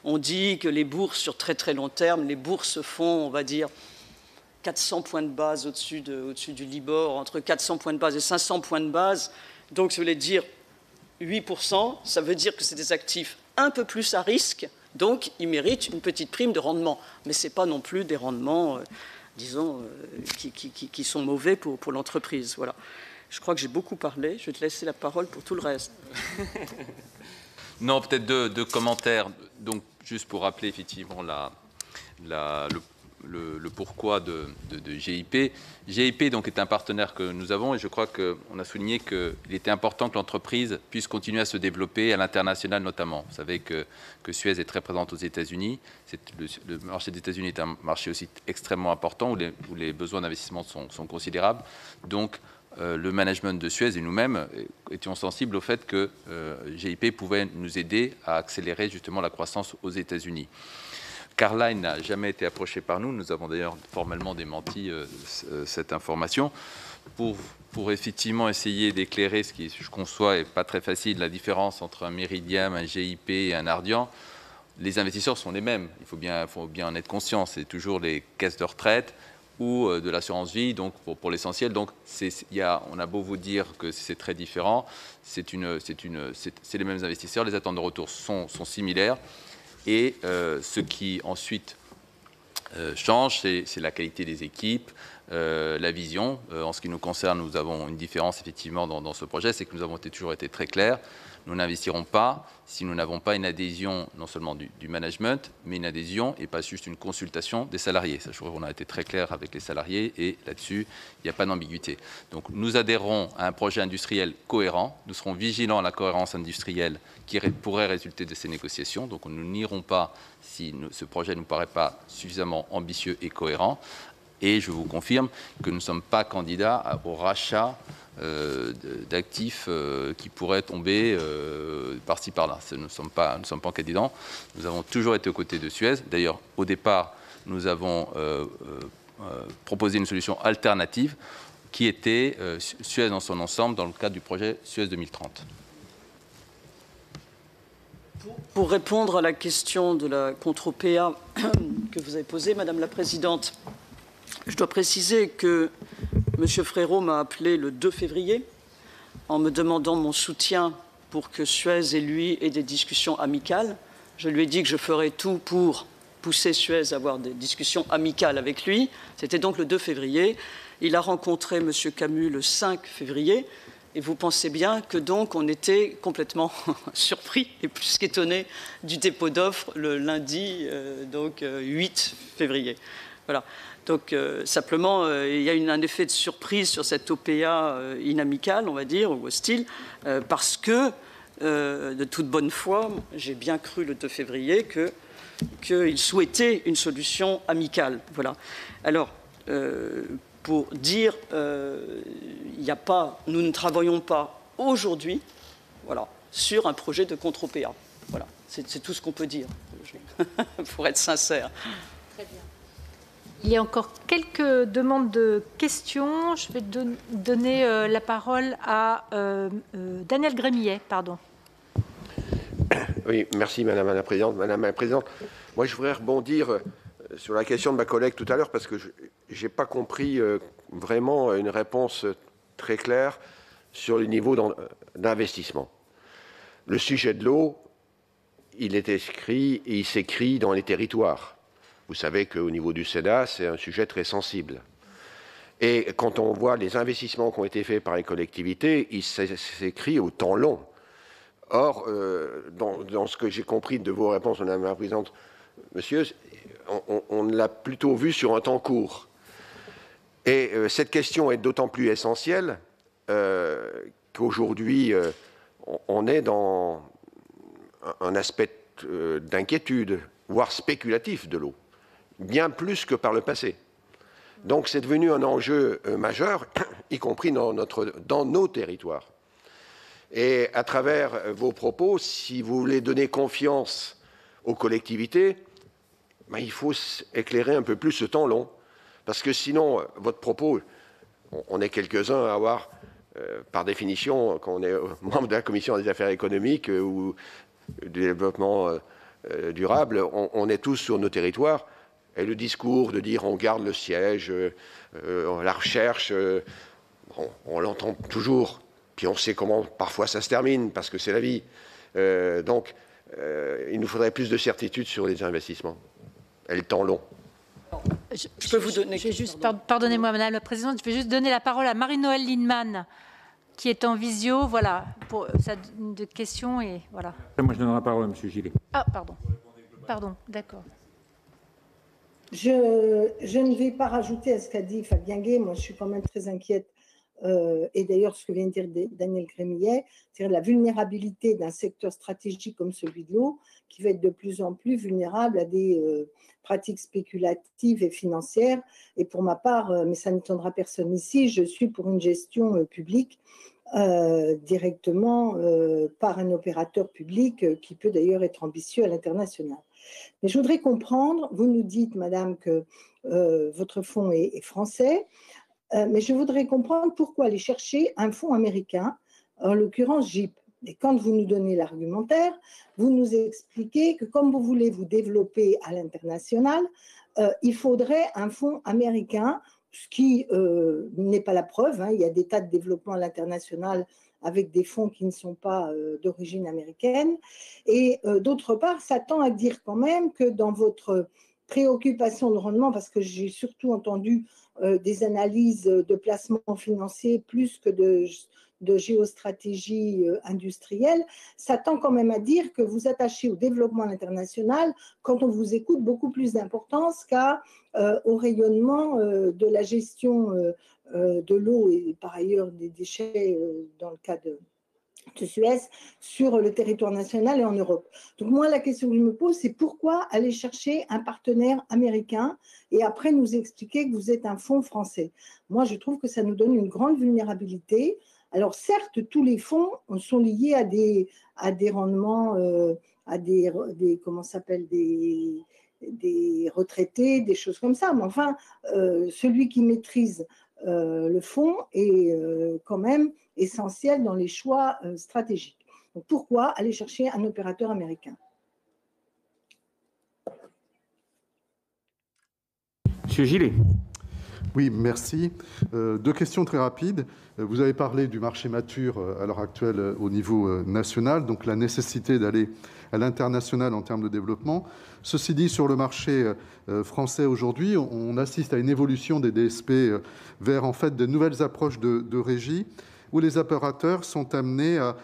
On dit que les bourses sur très très long terme, les bourses font, on va dire, 400 points de base au-dessus du Libor, entre 400 points de base et 500 points de base. Donc ça voulait dire 8%, ça veut dire que c'est des actifs un peu plus à risque, donc ils méritent une petite prime de rendement. Mais ce n'est pas non plus des rendements, disons, qui sont mauvais pour l'entreprise. Voilà. Je crois que j'ai beaucoup parlé, je vais te laisser la parole pour tout le reste. Non, peut-être deux commentaires. Donc, juste pour rappeler effectivement le pourquoi de GIP. GIP donc, est un partenaire que nous avons et je crois qu'on a souligné qu'il était important que l'entreprise puisse continuer à se développer à l'international notamment. Vous savez que Suez est très présente aux États-Unis. Le marché des États-Unis est un marché aussi extrêmement important où les besoins d'investissement sont considérables. Donc, le management de Suez et nous-mêmes étions sensibles au fait que GIP pouvait nous aider à accélérer justement la croissance aux États-Unis. Carlyle n'a jamais été approché par nous. Nous avons d'ailleurs formellement démenti cette information. Pour effectivement essayer d'éclairer ce qui, je conçois, n'est pas très facile, la différence entre un Meridiam, un GIP et un Ardian, les investisseurs sont les mêmes. Il faut bien en être conscient. C'est toujours les caisses de retraite ou de l'assurance vie, donc pour l'essentiel. Donc, on a beau vous dire que c'est très différent, c'est les mêmes investisseurs. Les attentes de retour sont similaires. Et ce qui ensuite change, c'est la qualité des équipes, la vision. En ce qui nous concerne, nous avons une différence effectivement dans ce projet, c'est que nous avons toujours été très clairs. Nous n'investirons pas si nous n'avons pas une adhésion non seulement du management, mais une adhésion et pas juste une consultation des salariés. Ça, je trouve qu'on a été très clair avec les salariés et là-dessus, il n'y a pas d'ambiguïté. Donc nous adhérons à un projet industriel cohérent. Nous serons vigilants à la cohérence industrielle qui pourrait résulter de ces négociations. Donc nous n'irons pas si ce projet ne nous paraît pas suffisamment ambitieux et cohérent. Et je vous confirme que nous ne sommes pas candidats au rachat d'actifs qui pourraient tomber par-ci par-là. Nous ne sommes pas candidats. Nous avons toujours été aux côtés de Suez. D'ailleurs, au départ, nous avons proposé une solution alternative qui était Suez dans son ensemble dans le cadre du projet Suez 2030. Pour répondre à la question de la contre-OPA que vous avez posée, Madame la Présidente, je dois préciser que M. Frérot m'a appelé le 2 février en me demandant mon soutien pour que Suez et lui aient des discussions amicales. Je lui ai dit que je ferais tout pour pousser Suez à avoir des discussions amicales avec lui. C'était donc le 2 février. Il a rencontré M. Camus le 5 février. Et vous pensez bien que donc on était complètement surpris et plus qu'étonné du dépôt d'offres le lundi 8 février. Voilà. Donc simplement, il y a un effet de surprise sur cette OPA inamicale, on va dire, ou hostile, parce que, de toute bonne foi, j'ai bien cru le 2 février qu'il souhaitait une solution amicale. Voilà. Alors, pour dire, nous ne travaillons pas aujourd'hui, voilà, sur un projet de contre-OPA. Voilà, c'est tout ce qu'on peut dire, pour être sincère. Très bien. Il y a encore quelques demandes de questions. Je vais donner la parole à Daniel Grémillet, pardon. Oui, merci Madame la Présidente. Madame la Présidente, moi je voudrais rebondir sur la question de ma collègue tout à l'heure parce que je n'ai pas compris vraiment une réponse très claire sur le niveau d'investissement. Le sujet de l'eau, il est écrit et il s'écrit dans les territoires. Vous savez qu'au niveau du Sénat, c'est un sujet très sensible. Et quand on voit les investissements qui ont été faits par les collectivités, il s'écrit au temps long. Or, dans ce que j'ai compris de vos réponses, Madame la Présidente, Monsieur, on l'a plutôt vu sur un temps court. Et cette question est d'autant plus essentielle qu'aujourd'hui, on est dans un aspect d'inquiétude, voire spéculatif de l'eau, bien plus que par le passé. Donc c'est devenu un enjeu majeur, y compris dans nos territoires. Et à travers vos propos, si vous voulez donner confiance aux collectivités, ben, il faut éclairer un peu plus ce temps long. Parce que sinon, votre propos, on est quelques-uns à avoir, par définition, quand on est membre de la Commission des affaires économiques ou du développement durable, on est tous sur nos territoires. Et le discours de dire on garde le siège, la recherche, on l'entend toujours. Puis on sait comment parfois ça se termine, parce que c'est la vie. Donc, il nous faudrait plus de certitude sur les investissements et le temps long. Je peux vous donner... Pardonnez-moi, Madame la Présidente, je vais juste donner la parole à Marie-Noëlle Lindemann, qui est en visio, voilà, pour sa question. Et voilà. Moi, je donnerai la parole à M. Gillet. Ah, pardon. Pardon, d'accord. Je ne vais pas rajouter à ce qu'a dit Fabien Gay. Moi, je suis quand même très inquiète et d'ailleurs ce que vient de dire Daniel Grémillet, c'est-à-dire la vulnérabilité d'un secteur stratégique comme celui de l'eau, qui va être de plus en plus vulnérable à des pratiques spéculatives et financières. Et pour ma part, mais ça n'étonnera personne ici, je suis pour une gestion publique directement par un opérateur public qui peut d'ailleurs être ambitieux à l'international. Mais je voudrais comprendre, vous nous dites, madame, que votre fonds est français, mais je voudrais comprendre pourquoi aller chercher un fonds américain, en l'occurrence JIP. Et quand vous nous donnez l'argumentaire, vous nous expliquez que comme vous voulez vous développer à l'international, il faudrait un fonds américain, ce qui n'est pas la preuve. Hein. Il y a des tas de développements à l'international avec des fonds qui ne sont pas d'origine américaine. Et d'autre part, ça tend à dire quand même que dans votre préoccupation de rendement, parce que j'ai surtout entendu des analyses de placement financier plus que de géostratégie industrielle, ça tend quand même à dire que vous attachez au développement international, quand on vous écoute, beaucoup plus d'importance au rayonnement de la gestion de l'eau et par ailleurs des déchets dans le cas de Suez sur le territoire national et en Europe. Donc moi, la question que je me pose, c'est pourquoi aller chercher un partenaire américain et après nous expliquer que vous êtes un fonds français. Moi, je trouve que ça nous donne une grande vulnérabilité. Alors certes, tous les fonds sont liés à des rendements, à des comment s'appelle, des retraités, des choses comme ça. Mais enfin, celui qui maîtrise le fonds est quand même essentiel dans les choix stratégiques. Donc pourquoi aller chercher un opérateur américain? Monsieur Gillet. Oui, merci. Deux questions très rapides. Vous avez parlé du marché mature à l'heure actuelle au niveau national, donc la nécessité d'aller à l'international en termes de développement. Ceci dit, sur le marché français aujourd'hui, on assiste à une évolution des DSP vers en fait de nouvelles approches de régie où les opérateurs sont amenés à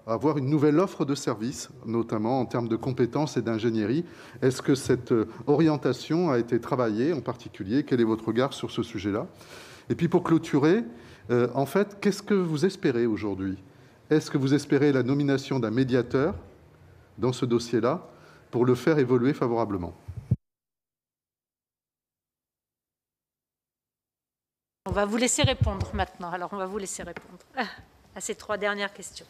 avoir une nouvelle offre de services, notamment en termes de compétences et d'ingénierie. Est-ce que cette orientation a été travaillée en particulier? Quel est votre regard sur ce sujet-là? Et puis pour clôturer, en fait, qu'est-ce que vous espérez aujourd'hui? Est-ce que vous espérez la nomination d'un médiateur dans ce dossier-là pour le faire évoluer favorablement? On va vous laisser répondre maintenant. Alors, on va vous laisser répondre à ces trois dernières questions.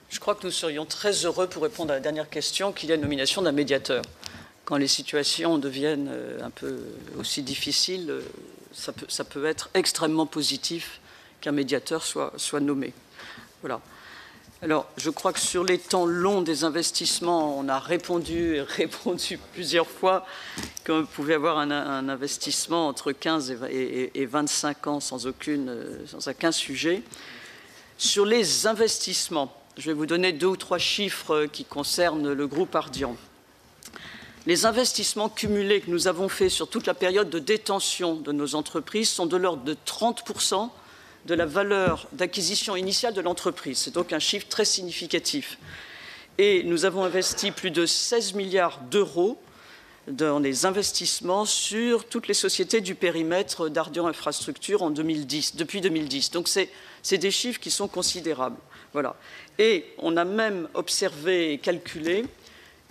Je crois que nous serions très heureux pour répondre à la dernière question qu'il y ait la nomination d'un médiateur. Quand les situations deviennent un peu aussi difficiles, ça peut être extrêmement positif qu'un médiateur soit nommé. Voilà. Alors, je crois que sur les temps longs des investissements, on a répondu plusieurs fois qu'on pouvait avoir un investissement entre 15 et 25 ans sans aucun sujet. Sur les investissements, je vais vous donner 2 ou 3 chiffres qui concernent le groupe Ardian. Les investissements cumulés que nous avons faits sur toute la période de détention de nos entreprises sont de l'ordre de 30% de la valeur d'acquisition initiale de l'entreprise. C'est donc un chiffre très significatif. Et nous avons investi plus de 16 milliards d'euros dans les investissements sur toutes les sociétés du périmètre d'Ardian Infrastructure depuis 2010. Donc c'est des chiffres qui sont considérables. Voilà. Et on a même observé et calculé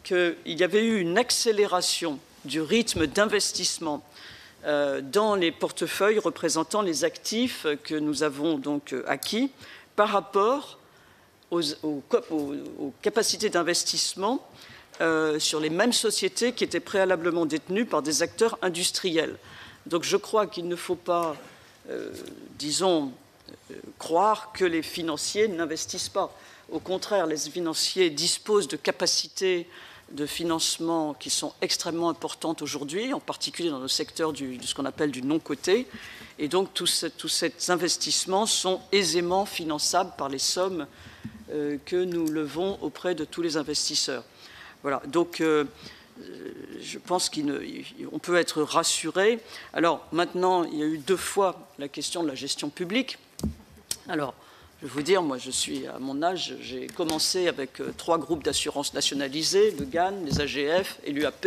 qu'il y avait eu une accélération du rythme d'investissement dans les portefeuilles représentant les actifs que nous avons donc acquis par rapport aux capacités d'investissement sur les mêmes sociétés qui étaient préalablement détenues par des acteurs industriels. Donc je crois qu'il ne faut pas, disons, croire que les financiers n'investissent pas. Au contraire, les financiers disposent de capacités de financement qui sont extrêmement importantes aujourd'hui, en particulier dans le secteur de ce qu'on appelle du non-coté. Et donc, tous ces investissements sont aisément finançables par les sommes que nous levons auprès de tous les investisseurs. Voilà. Donc, je pense qu'on peut être rassuré. Alors, maintenant, il y a eu 2 fois la question de la gestion publique. Alors, Je vais vous dire, moi, à mon âge, j'ai commencé avec 3 groupes d'assurance nationalisés, le GAN, les AGF et l'UAP.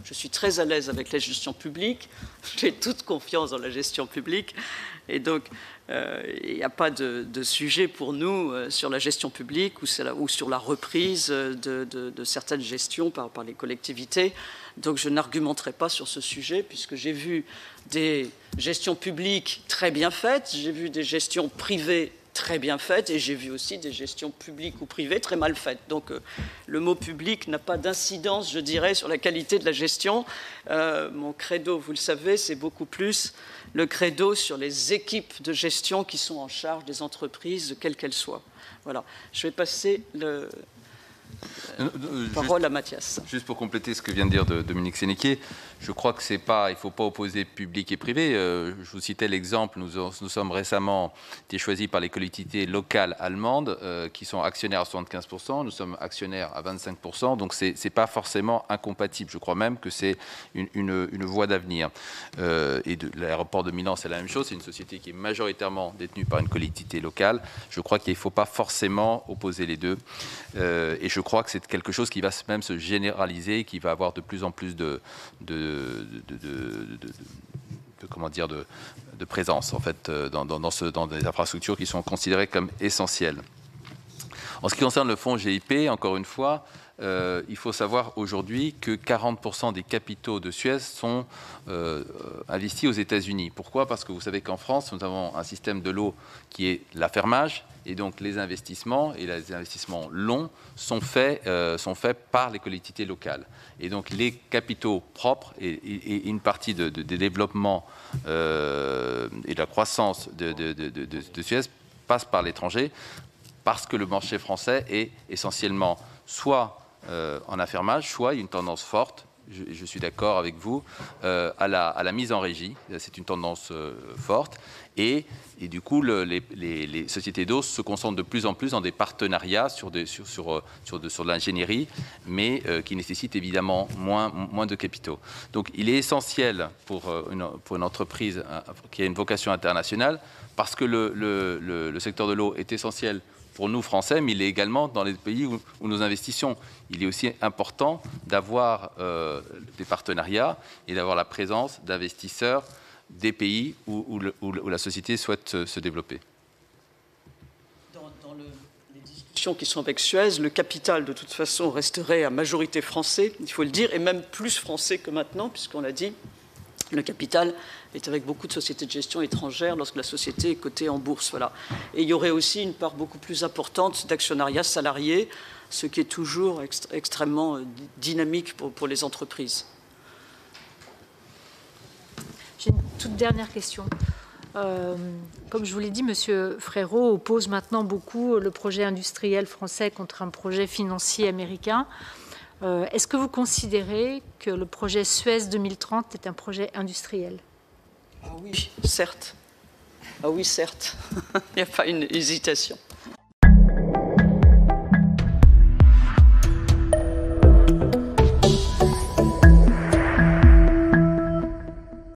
Je suis très à l'aise avec la gestion publique. J'ai toute confiance dans la gestion publique. Et donc, il n'y a pas de sujet pour nous sur la gestion publique ou sur la reprise de certaines gestions par les collectivités. Donc, je n'argumenterai pas sur ce sujet, puisque j'ai vu des gestions publiques très bien faites, j'ai vu des gestions privées très bien faites, et j'ai vu aussi des gestions publiques ou privées très mal faites. Donc le mot public n'a pas d'incidence, je dirais, sur la qualité de la gestion. Mon credo, vous le savez, c'est beaucoup plus le credo sur les équipes de gestion qui sont en charge des entreprises, quelles qu'elles soient. Voilà. Je vais passer la parole à Mathias. Juste pour compléter ce que vient de dire Dominique Sénéquier, je crois que il ne faut pas opposer public et privé. Je vous citais l'exemple, nous sommes récemment été choisis par les collectivités locales allemandes qui sont actionnaires à 75%, nous sommes actionnaires à 25%, donc ce n'est pas forcément incompatible. Je crois même que c'est une voie d'avenir. Et l'aéroport de Milan, c'est la même chose, c'est une société qui est majoritairement détenue par une collectivité locale. Je crois qu'il ne faut pas forcément opposer les deux. Et je crois que c'est quelque chose qui va même se généraliser, qui va avoir de plus en plus de présence en fait dans des infrastructures qui sont considérées comme essentielles. En ce qui concerne le fonds GIP, encore une fois, il faut savoir aujourd'hui que 40% des capitaux de Suez sont investis aux États-Unis. Pourquoi? Parce que vous savez qu'en France, nous avons un système de l'eau qui est l'affermage, et donc les investissements, et les investissements longs, sont faits par les collectivités locales. Et donc les capitaux propres et une partie des développements et de la croissance de Suez passent par l'étranger, parce que le marché français est essentiellement soit en affermage, soit il y a une tendance forte, je suis d'accord avec vous, à la mise en régie. C'est une tendance forte. Et du coup, les sociétés d'eau se concentrent de plus en plus dans des partenariats sur de l'ingénierie, mais qui nécessitent évidemment moins de capitaux. Donc il est essentiel pour une entreprise qui a une vocation internationale, parce que le secteur de l'eau est essentiel pour nous, Français, mais il est également dans les pays où nous investissons. Il est aussi important d'avoir des partenariats et d'avoir la présence d'investisseurs des pays où la société souhaite se développer. Dans les discussions qui sont avec Suez, le capital, de toute façon, resterait à majorité français, il faut le dire, et même plus français que maintenant, puisqu'on l'a dit, le capital est avec beaucoup de sociétés de gestion étrangères lorsque la société est cotée en bourse. Voilà. Et il y aurait aussi une part beaucoup plus importante d'actionnariat salarié, ce qui est toujours extrêmement dynamique pour les entreprises. J'ai une toute dernière question. Comme je vous l'ai dit, M. Frérot oppose maintenant beaucoup le projet industriel français contre un projet financier américain. Est-ce que vous considérez que le projet Suez 2030 est un projet industriel? Ah oui, certes. Ah oui, certes. Il n'y a pas une hésitation.